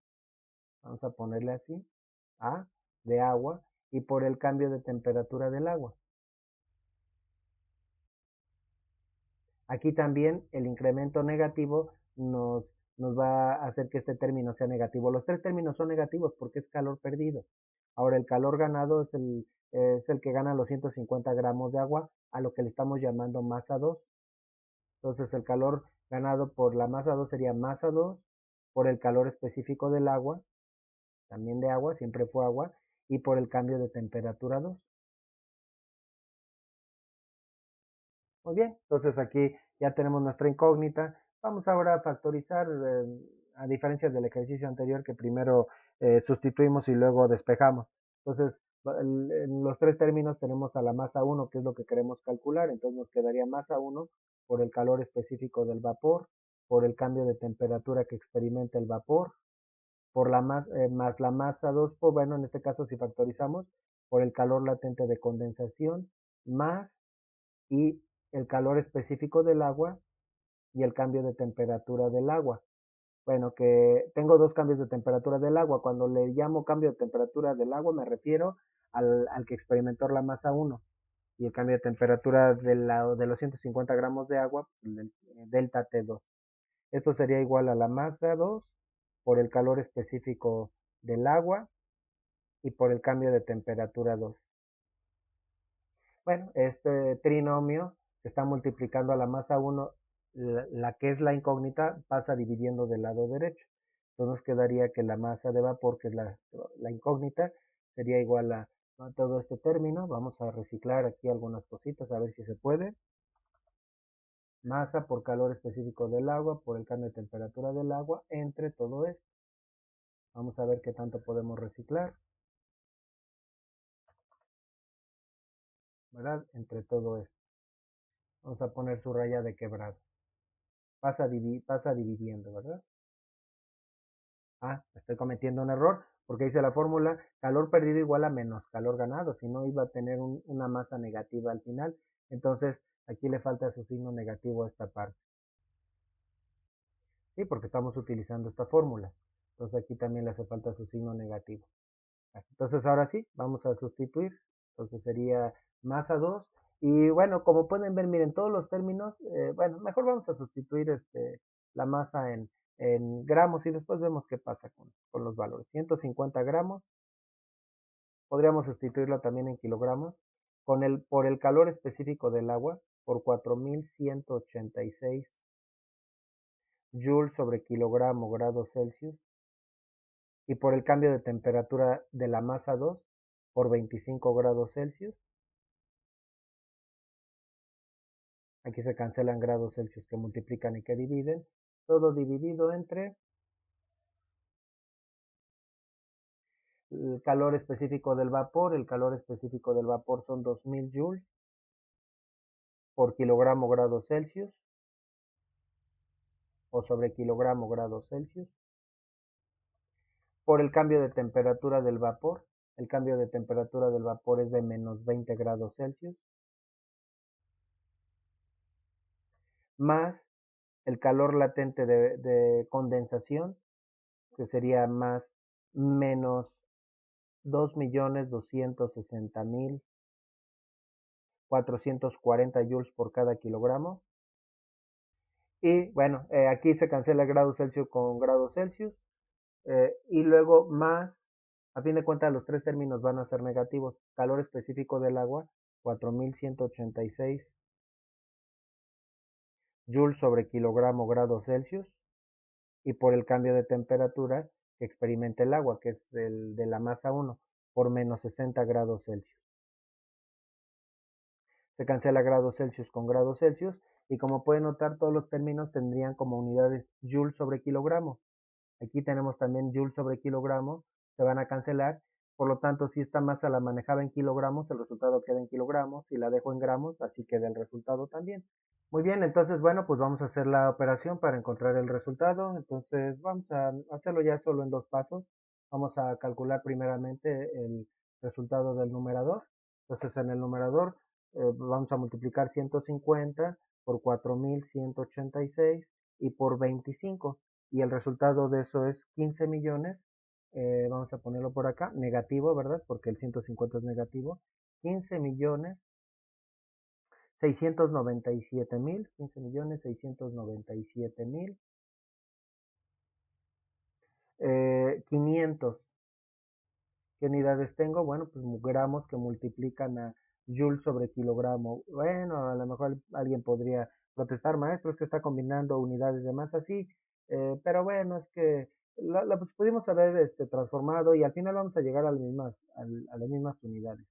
vamos a ponerle así, A de agua, y por el cambio de temperatura del agua. Aquí también el incremento negativo nos va a hacer que este término sea negativo. Los tres términos son negativos porque es calor perdido. Ahora el calor ganado es el que gana los 150 gramos de agua, a lo que le estamos llamando masa 2. Entonces el calor ganado por la masa 2 sería masa 2 por el calor específico del agua, también de agua, siempre fue agua, y por el cambio de temperatura 2. Muy bien, entonces aquí ya tenemos nuestra incógnita. Vamos ahora a factorizar, a diferencia del ejercicio anterior que primero sustituimos y luego despejamos. Entonces, en los tres términos tenemos a la masa 1, que es lo que queremos calcular. Entonces nos quedaría masa 1 por el calor específico del vapor, por el cambio de temperatura que experimenta el vapor, por más la masa 2, pues bueno, en este caso si factorizamos, por el calor latente de condensación, más y el calor específico del agua y el cambio de temperatura del agua. Bueno, que tengo dos cambios de temperatura del agua. Cuando le llamo cambio de temperatura del agua me refiero al que experimentó la masa 1 y el cambio de temperatura de los 150 gramos de agua, el delta T2. Esto sería igual a la masa 2 por el calor específico del agua y por el cambio de temperatura 2. Bueno, este trinomio se está multiplicando a la masa 1, la que es la incógnita pasa dividiendo del lado derecho. Entonces nos quedaría que la masa de vapor, que es la incógnita, sería igual a todo este término. Vamos a reciclar aquí algunas cositas a ver si se puede. Masa por calor específico del agua, por el cambio de temperatura del agua, entre todo esto. Vamos a ver qué tanto podemos reciclar, ¿verdad? Entre todo esto. Vamos a poner su raya de quebrado. Pasa dividiendo, ¿verdad? Ah, estoy cometiendo un error porque dice la fórmula calor perdido igual a menos calor ganado, si no iba a tener una masa negativa al final. Entonces aquí le falta su signo negativo a esta parte. Sí, porque estamos utilizando esta fórmula. Entonces aquí también le hace falta su signo negativo. Entonces ahora sí, vamos a sustituir. Entonces sería masa 2. Y bueno, como pueden ver, miren, todos los términos, bueno, mejor vamos a sustituir la masa en gramos y después vemos qué pasa con los valores. 150 gramos, podríamos sustituirlo también en kilogramos, por el calor específico del agua, por 4186 joules sobre kilogramo grados Celsius, y por el cambio de temperatura de la masa 2 por 25 grados Celsius. Aquí se cancelan grados Celsius que multiplican y que dividen. Todo dividido entre el calor específico del vapor. El calor específico del vapor son 2000 joules por kilogramo grados Celsius o sobre kilogramo grados Celsius. Por el cambio de temperatura del vapor. El cambio de temperatura del vapor es de menos 20 grados Celsius. Más el calor latente de condensación, que sería más menos 2.260.440 joules por cada kilogramo. Y bueno, aquí se cancela grado Celsius con grado Celsius. Y luego más, a fin de cuentas, los tres términos van a ser negativos. Calor específico del agua, 4.186 joules sobre kilogramo grado Celsius. Y por el cambio de temperatura que experimenta el agua, que es el de la masa 1, por menos 60 grados Celsius. Se cancela grados Celsius con grados Celsius y como pueden notar todos los términos tendrían como unidades Joule sobre kilogramo. Aquí tenemos también Joule sobre kilogramo, se van a cancelar, por lo tanto si esta masa la manejaba en kilogramos, el resultado queda en kilogramos, si la dejo en gramos, así queda el resultado también. Muy bien, entonces bueno, pues vamos a hacer la operación para encontrar el resultado. Entonces vamos a hacerlo ya solo en dos pasos. Vamos a calcular primeramente el resultado del numerador. Entonces en el numerador vamos a multiplicar 150 por 4186 y por 25. Y el resultado de eso es 15 millones. Vamos a ponerlo por acá, negativo, ¿verdad? Porque el 150 es negativo. 15 millones 697.000, 15 millones 697.000, 500 ¿Qué unidades tengo? Bueno, pues gramos que multiplican a joule sobre kilogramo. Bueno, a lo mejor alguien podría protestar, maestro, es que está combinando unidades de masa, sí, pero bueno, es que pues pudimos haber transformado y al final vamos a llegar a a las mismas unidades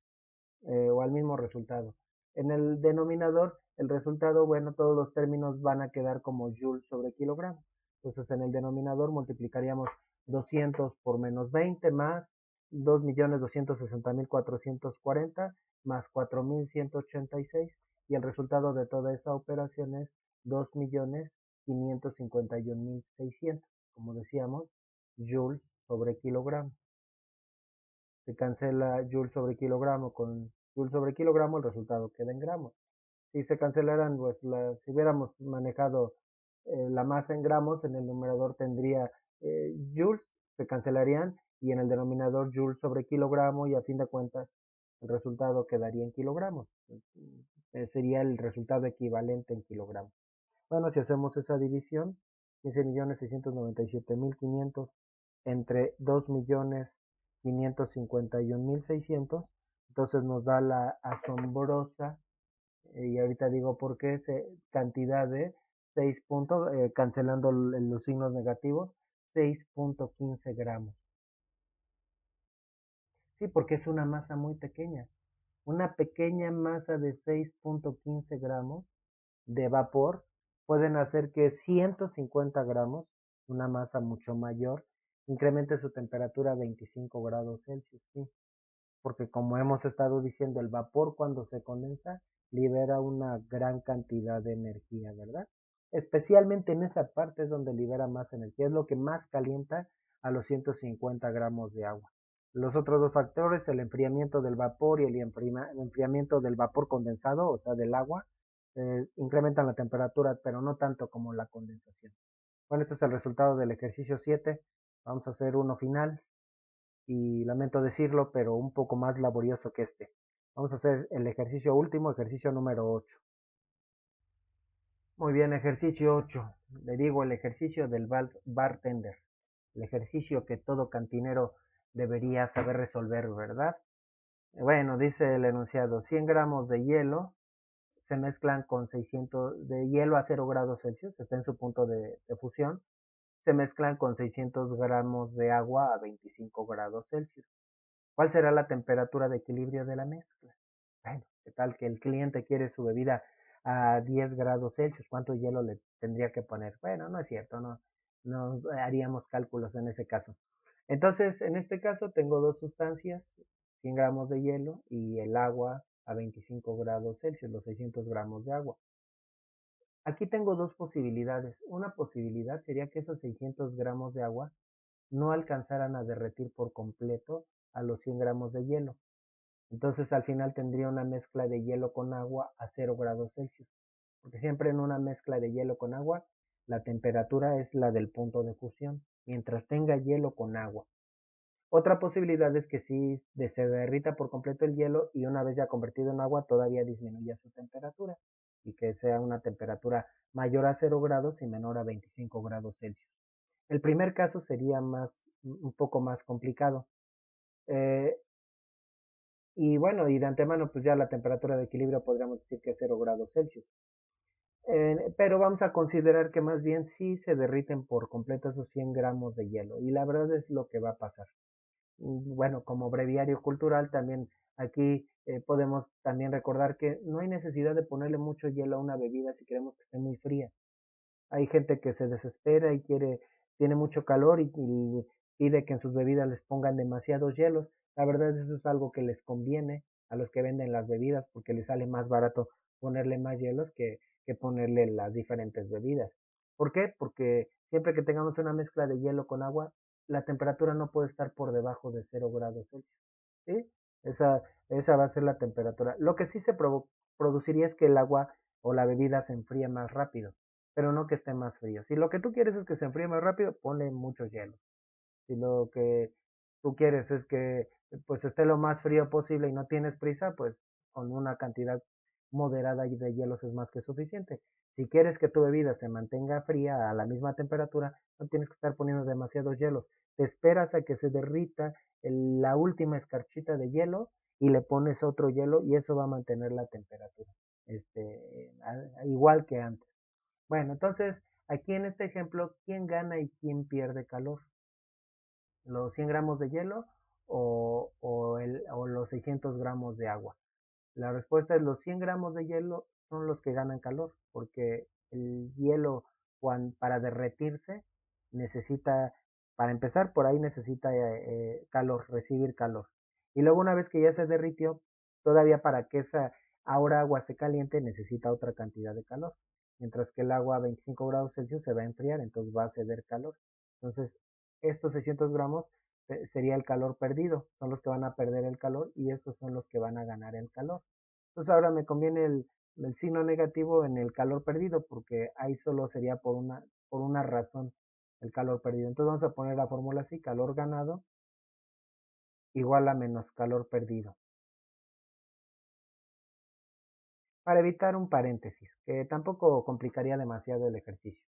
o al mismo resultado. En el denominador, el resultado, bueno, todos los términos van a quedar como joule sobre kilogramo. Entonces, en el denominador multiplicaríamos 200 por menos 20 más 2.260.440 más 4.186 y el resultado de toda esa operación es 2.551.600, como decíamos, joules sobre kilogramo. Se cancela joule sobre kilogramo con joule sobre kilogramo, el resultado queda en gramos. Si se cancelaran, pues si hubiéramos manejado la masa en gramos, en el numerador tendría joules, se cancelarían, y en el denominador joule sobre kilogramo, y a fin de cuentas el resultado quedaría en kilogramos. Sería el resultado equivalente en kilogramos. Bueno, si hacemos esa división, 15.697.500 entre 2.551.600, entonces nos da la asombrosa, y ahorita digo por qué, cantidad de 6 puntos, cancelando los signos negativos, 6.15 gramos. Sí, porque es una masa muy pequeña. Una pequeña masa de 6.15 gramos de vapor pueden hacer que 150 gramos, una masa mucho mayor, incremente su temperatura a 25 grados Celsius. Sí, porque como hemos estado diciendo, el vapor cuando se condensa libera una gran cantidad de energía, ¿verdad? Especialmente en esa parte es donde libera más energía, es lo que más calienta a los 150 gramos de agua. Los otros dos factores, el enfriamiento del vapor y el enfriamiento del vapor condensado, o sea, del agua, incrementan la temperatura, pero no tanto como la condensación. Bueno, este es el resultado del ejercicio 7. Vamos a hacer uno final y lamento decirlo, pero un poco más laborioso que este. Vamos a hacer el ejercicio último, ejercicio número 8. Muy bien, ejercicio 8. Le digo el ejercicio del bartender. El ejercicio que todo cantinero debería saber resolver, ¿verdad? Bueno, dice el enunciado, 100 gramos de hielo se mezclan con 600 de hielo a 0 grados Celsius, está en su punto de fusión, se mezclan con 600 gramos de agua a 25 grados Celsius. ¿Cuál será la temperatura de equilibrio de la mezcla? Bueno, ¿qué tal que el cliente quiere su bebida a 10 grados Celsius? ¿Cuánto hielo le tendría que poner? Bueno, no es cierto, no haríamos cálculos en ese caso. Entonces, en este caso tengo dos sustancias, 100 gramos de hielo y el agua a 25 grados Celsius, los 600 gramos de agua. Aquí tengo dos posibilidades. Una posibilidad sería que esos 600 gramos de agua no alcanzaran a derretir por completo a los 100 gramos de hielo. Entonces al final tendría una mezcla de hielo con agua a 0 grados Celsius. Porque siempre en una mezcla de hielo con agua, la temperatura es la del punto de fusión, mientras tenga hielo con agua. Otra posibilidad es que sí se derrita por completo el hielo y una vez ya convertido en agua todavía disminuya su temperatura y que sea una temperatura mayor a 0 grados y menor a 25 grados Celsius. El primer caso sería un poco más complicado. Eh, y bueno, y de antemano, pues ya la temperatura de equilibrio podríamos decir que es 0 grados Celsius. Pero vamos a considerar que más bien sí se derriten por completo esos 100 gramos de hielo. Y la verdad es lo que va a pasar. Bueno, como breviario cultural, también aquí podemos también recordar que no hay necesidad de ponerle mucho hielo a una bebida si queremos que esté muy fría. Hay gente que se desespera y tiene mucho calor y pide que en sus bebidas les pongan demasiados hielos. La verdad eso es algo que les conviene a los que venden las bebidas porque les sale más barato ponerle más hielos que ponerle las diferentes bebidas. ¿Por qué? Porque siempre que tengamos una mezcla de hielo con agua, la temperatura no puede estar por debajo de 0 grados Celsius. ¿Sí? Esa, esa va a ser la temperatura. Lo que sí se produciría es que el agua o la bebida se enfríe más rápido, pero no que esté más frío. Si lo que tú quieres es que se enfríe más rápido, ponle mucho hielo. Si lo que tú quieres es que pues esté lo más frío posible y no tienes prisa, pues con una cantidad moderada de hielos es más que suficiente. Si quieres que tu bebida se mantenga fría a la misma temperatura, no tienes que estar poniendo demasiados hielos. Te esperas a que se derrita la última escarchita de hielo y le pones otro hielo y eso va a mantener la temperatura, igual que antes. Bueno, entonces, aquí en este ejemplo, ¿quién gana y quién pierde calor? ¿Los 100 gramos de hielo o los 600 gramos de agua? La respuesta es los 100 gramos de hielo son los que ganan calor, porque el hielo para derretirse necesita, para empezar, por ahí necesita calor, recibir calor. Y luego una vez que ya se derritió, todavía para que esa ahora agua se caliente necesita otra cantidad de calor. Mientras que el agua a 25 grados Celsius se va a enfriar, entonces va a ceder calor. Entonces, estos 600 gramos sería el calor perdido, son los que van a perder el calor y estos son los que van a ganar el calor. Entonces ahora me conviene el signo negativo en el calor perdido porque ahí solo sería por una razón el calor perdido. Entonces vamos a poner la fórmula así, calor ganado igual a menos calor perdido. Para evitar un paréntesis, que tampoco complicaría demasiado el ejercicio.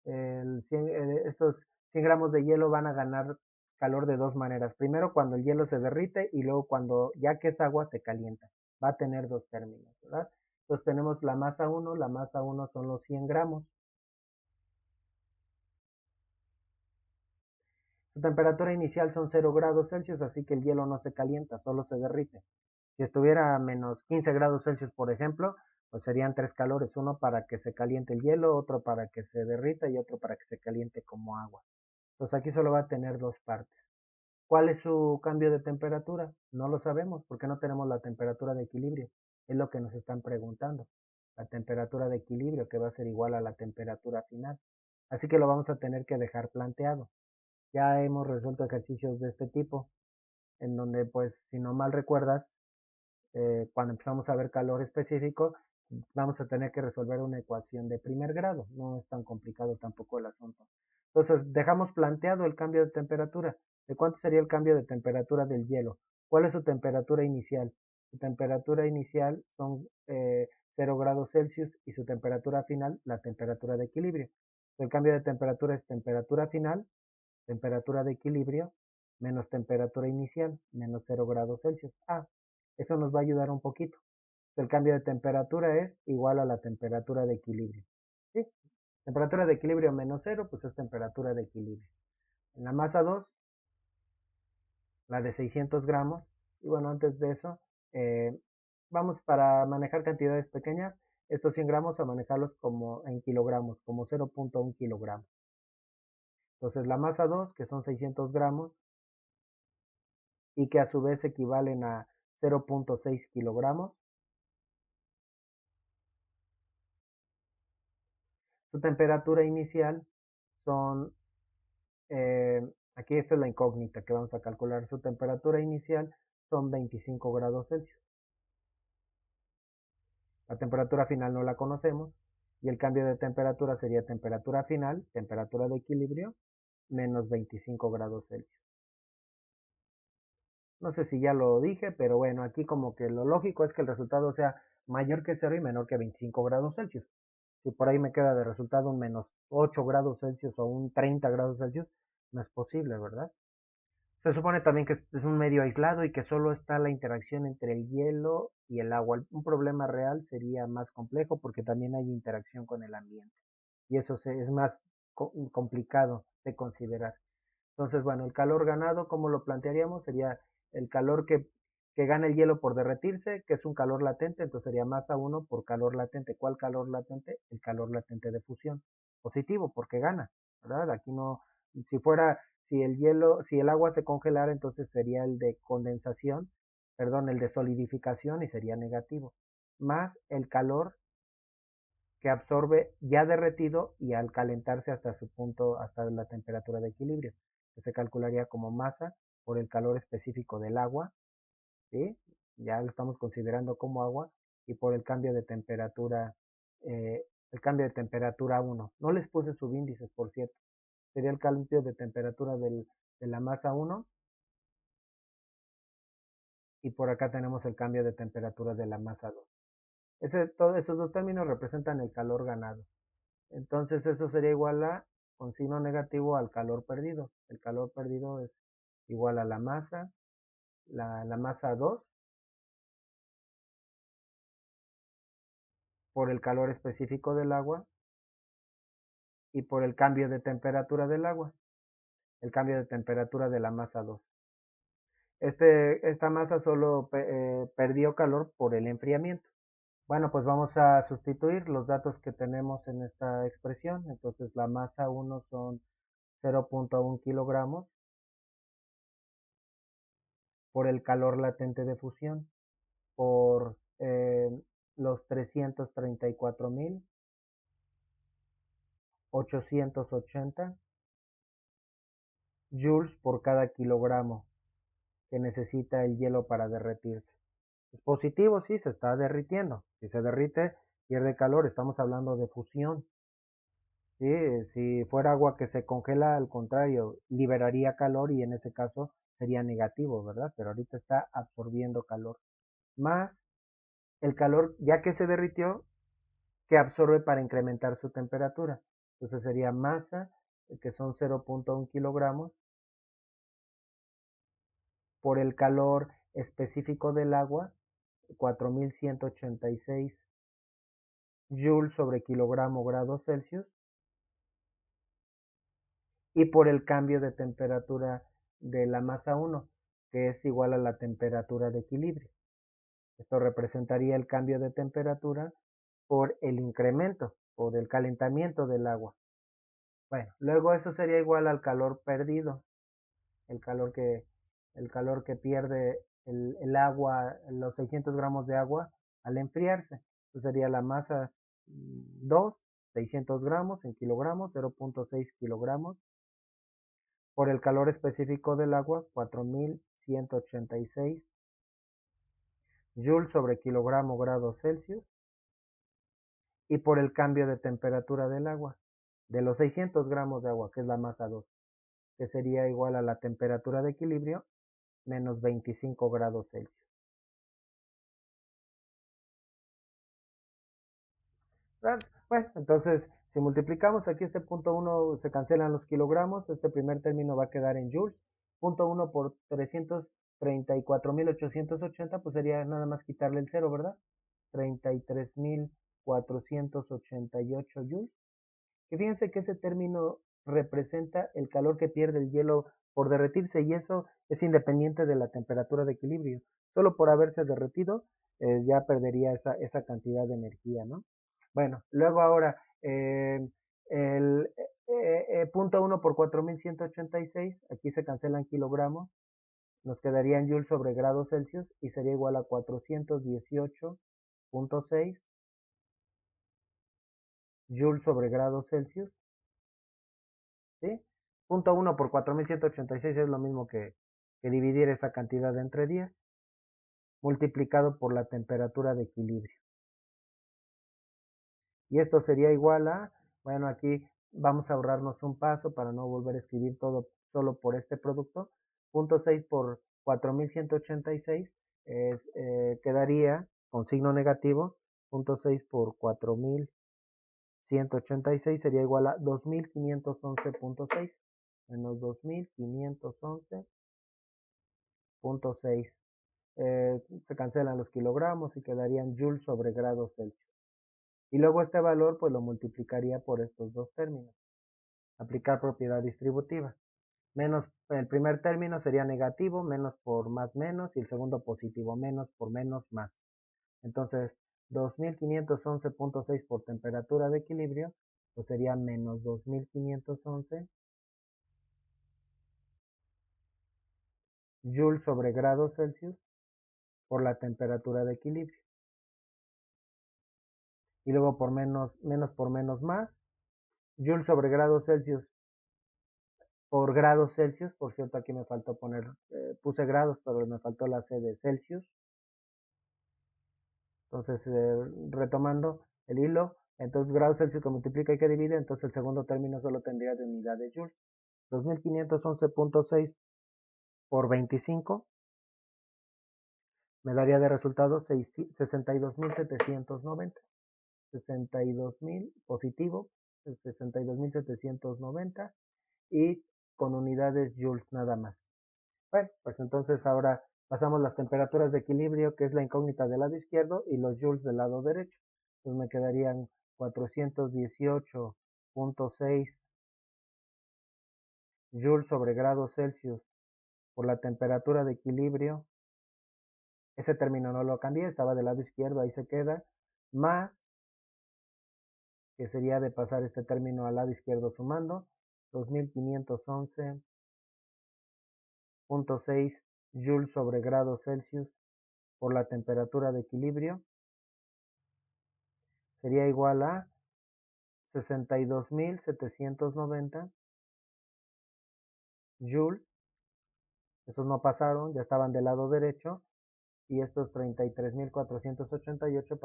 Estos 100 gramos de hielo van a ganar calor de dos maneras. Primero cuando el hielo se derrite y luego cuando ya que es agua se calienta. Va a tener dos términos, ¿verdad? Entonces tenemos la masa 1 son los 100 gramos. Su temperatura inicial son 0 grados Celsius, así que el hielo no se calienta, solo se derrite. Si estuviera a menos 15 grados Celsius, por ejemplo, pues serían tres calores, uno para que se caliente el hielo, otro para que se derrita y otro para que se caliente como agua. Entonces aquí solo va a tener dos partes. ¿Cuál es su cambio de temperatura? No lo sabemos porque no tenemos la temperatura de equilibrio. Es lo que nos están preguntando. La temperatura de equilibrio que va a ser igual a la temperatura final. Así que lo vamos a tener que dejar planteado. Ya hemos resuelto ejercicios de este tipo, en donde, pues, si no mal recuerdas, cuando empezamos a ver calor específico, vamos a tener que resolver una ecuación de primer grado. No es tan complicado tampoco el asunto. Entonces, dejamos planteado el cambio de temperatura. ¿De cuánto sería el cambio de temperatura del hielo? ¿Cuál es su temperatura inicial? Su temperatura inicial son 0 grados Celsius y su temperatura final, la temperatura de equilibrio. El cambio de temperatura es temperatura final, temperatura de equilibrio, menos temperatura inicial, menos 0 grados Celsius. Eso nos va a ayudar un poquito. El cambio de temperatura es igual a la temperatura de equilibrio. ¿Sí? Temperatura de equilibrio menos cero, pues es temperatura de equilibrio. En la masa 2, la de 600 gramos. Y bueno, antes de eso, vamos para manejar cantidades pequeñas, estos 100 gramos a manejarlos como en kilogramos, como 0.1 kilogramos. Entonces la masa 2, que son 600 gramos, y que a su vez equivalen a 0.6 kilogramos. Su temperatura inicial son, aquí esta es la incógnita que vamos a calcular, su temperatura inicial son 25 grados Celsius. La temperatura final no la conocemos y el cambio de temperatura sería temperatura final, temperatura de equilibrio, menos 25 grados Celsius. No sé si ya lo dije, pero bueno, aquí como que lo lógico es que el resultado sea mayor que 0 y menor que 25 grados Celsius. Si por ahí me queda de resultado un menos 8 grados Celsius o un 30 grados Celsius, no es posible, ¿verdad? Se supone también que es un medio aislado y que solo está la interacción entre el hielo y el agua. Un problema real sería más complejo porque también hay interacción con el ambiente y eso es más complicado de considerar. Entonces, bueno, el calor ganado, ¿cómo lo plantearíamos? Sería el calor que gana el hielo por derretirse, que es un calor latente, entonces sería masa 1 por calor latente. ¿Cuál calor latente? El calor latente de fusión. Positivo, porque gana, ¿verdad? Aquí no, si fuera, si el agua se congelara, entonces sería el de condensación, perdón, el de solidificación y sería negativo. Más el calor que absorbe ya derretido y al calentarse hasta su punto, hasta la temperatura de equilibrio, que se calcularía como masa por el calor específico del agua, ¿sí? Ya lo estamos considerando como agua, y por el cambio de temperatura 1. No les puse subíndices, por cierto. Sería el cambio de temperatura de la masa 1 y por acá tenemos el cambio de temperatura de la masa 2. Todos esos dos términos representan el calor ganado. Entonces eso sería igual a, con signo negativo, al calor perdido. El calor perdido es igual a la masa, la masa 2 por el calor específico del agua y por el cambio de temperatura del agua, el cambio de temperatura de la masa 2. Esta masa solo perdió calor por el enfriamiento. Bueno, pues vamos a sustituir los datos que tenemos en esta expresión. Entonces la masa 1 son 0.1 kilogramos por el calor latente de fusión, por los 334.880 joules por cada kilogramo que necesita el hielo para derretirse. Es positivo, sí, se está derritiendo. Si se derrite, pierde calor. Estamos hablando de fusión. ¿Sí? Si fuera agua que se congela, al contrario, liberaría calor y en ese caso sería negativo, ¿verdad? Pero ahorita está absorbiendo calor. Más el calor, ya que se derritió, que absorbe para incrementar su temperatura. Entonces sería masa, que son 0.1 kilogramos, por el calor específico del agua, 4.186 joules sobre kilogramo grados Celsius, y por el cambio de temperatura de la masa 1, que es igual a la temperatura de equilibrio. Esto representaría el cambio de temperatura por el incremento, por el calentamiento del agua. Bueno, luego eso sería igual al calor perdido, el calor que, el calor que pierde el agua, los 600 gramos de agua al enfriarse. Eso sería la masa 2, 600 gramos en kilogramos, 0.6 kilogramos, por el calor específico del agua, 4.186 joules sobre kilogramo grados Celsius, y por el cambio de temperatura del agua, de los 600 gramos de agua, que es la masa 2, que sería igual a la temperatura de equilibrio menos 25 grados Celsius. Bueno, entonces, si multiplicamos aquí este punto 1, se cancelan los kilogramos, este primer término va a quedar en joules. Punto 1 por 334.880, pues sería nada más quitarle el cero, ¿verdad? 33.488 joules. Y fíjense que ese término representa el calor que pierde el hielo por derretirse y eso es independiente de la temperatura de equilibrio. Solo por haberse derretido ya perdería esa cantidad de energía, ¿no? Bueno, luego ahora el punto 1 por 4.186, aquí se cancelan kilogramos, nos quedaría en joules sobre grados Celsius y sería igual a 418.6 joules sobre grados Celsius. ¿Sí? Punto 1 por 4.186 es lo mismo que dividir esa cantidad entre 10 multiplicado por la temperatura de equilibrio. Y esto sería igual a, bueno, aquí vamos a ahorrarnos un paso para no volver a escribir todo solo por este producto. Punto 6 por 4.186 quedaría con signo negativo. Punto 6 por 4.186 sería igual a 2.511.6 menos 2.511.6. Se cancelan los kilogramos y quedarían joules sobre grados Celsius. Y luego este valor pues lo multiplicaría por estos dos términos. Aplicar propiedad distributiva. Menos, el primer término sería negativo, menos por más menos, y el segundo positivo, menos por menos más. Entonces, 2.511.6 por temperatura de equilibrio, pues sería menos 2.511 joules sobre grados Celsius por la temperatura de equilibrio. Y luego por menos por menos más, joules sobre grados Celsius por grados Celsius. Por cierto, aquí me faltó poner, puse grados, pero me faltó la C de Celsius. Entonces, retomando el hilo, entonces grados Celsius que multiplica y que divide, entonces el segundo término solo tendría de unidad de joules. 2.511.6 por 25 me daría de resultado 62.790. 62.000 positivo, 62.790 y con unidades joules nada más. Bueno, pues entonces ahora pasamos las temperaturas de equilibrio, que es la incógnita del lado izquierdo, y los joules del lado derecho. Entonces me quedarían 418.6 joules sobre grados Celsius por la temperatura de equilibrio. Ese término no lo cambié, estaba del lado izquierdo, ahí se queda, más, que sería de pasar este término al lado izquierdo sumando, 2511.6 joules sobre grados Celsius por la temperatura de equilibrio, sería igual a 62.790 joules. Esos no pasaron, ya estaban del lado derecho, y estos 33.488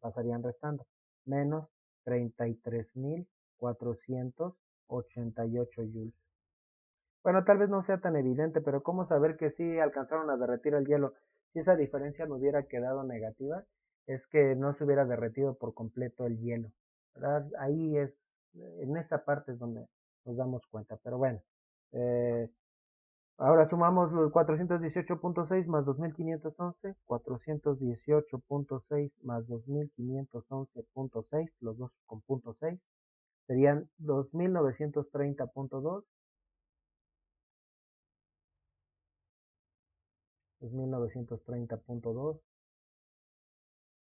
pasarían restando, menos 33.488 joules. Bueno, tal vez no sea tan evidente, pero ¿cómo saber que sí alcanzaron a derretir el hielo? Si esa diferencia me hubiera quedado negativa, es que no se hubiera derretido por completo el hielo, ¿verdad? Ahí es, en esa parte es donde nos damos cuenta. Pero bueno, eh, ahora sumamos los 418.6 más 2.511, 418.6 más 2.511.6, los dos con punto 6, serían 2.930.2, 2.930.2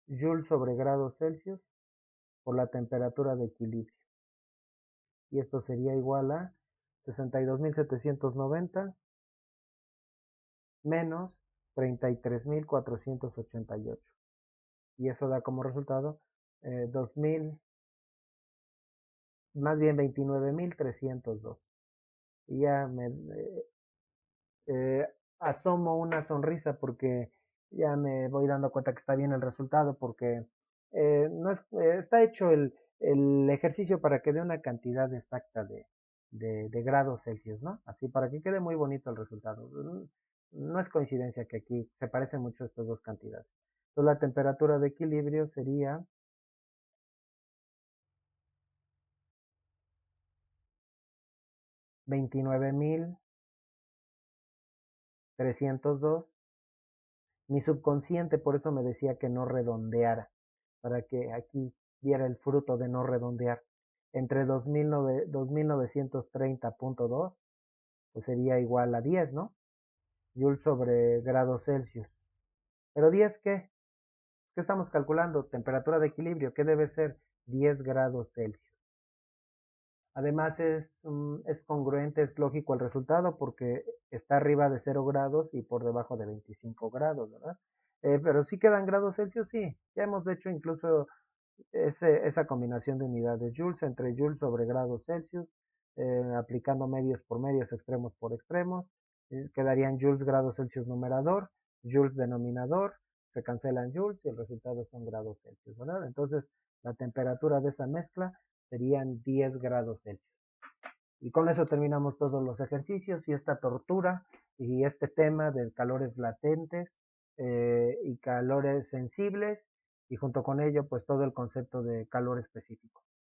joules sobre grados Celsius por la temperatura de equilibrio. Y esto sería igual a 62.790 menos 33.488. Y eso da como resultado 2.000, más bien 29.302. Y ya eh, asomo una sonrisa porque ya me voy dando cuenta que está bien el resultado, porque no es, está hecho el ejercicio para que dé una cantidad exacta de grados Celsius, ¿no? Así para que quede muy bonito el resultado. No es coincidencia que aquí se parecen mucho estas dos cantidades. Entonces la temperatura de equilibrio sería 29.302. Mi subconsciente por eso me decía que no redondeara, para que aquí viera el fruto de no redondear. Entre 2.930.2, pues sería igual a 10, ¿no? Joule sobre grados Celsius. ¿Pero 10 qué? ¿Qué estamos calculando? Temperatura de equilibrio, ¿qué debe ser? 10 grados Celsius. Además es congruente, es lógico el resultado porque está arriba de 0 grados y por debajo de 25 grados, ¿verdad? Pero sí quedan grados Celsius, sí. Ya hemos hecho incluso esa combinación de unidades joules entre joules sobre grados Celsius, aplicando medios por medios, extremos por extremos. Quedarían joules grados Celsius numerador, joules denominador, se cancelan joules y el resultado son grados Celsius, ¿verdad? Entonces, la temperatura de esa mezcla serían 10 grados Celsius. Y con eso terminamos todos los ejercicios y esta tortura y este tema de calores latentes y calores sensibles y junto con ello pues todo el concepto de calor específico.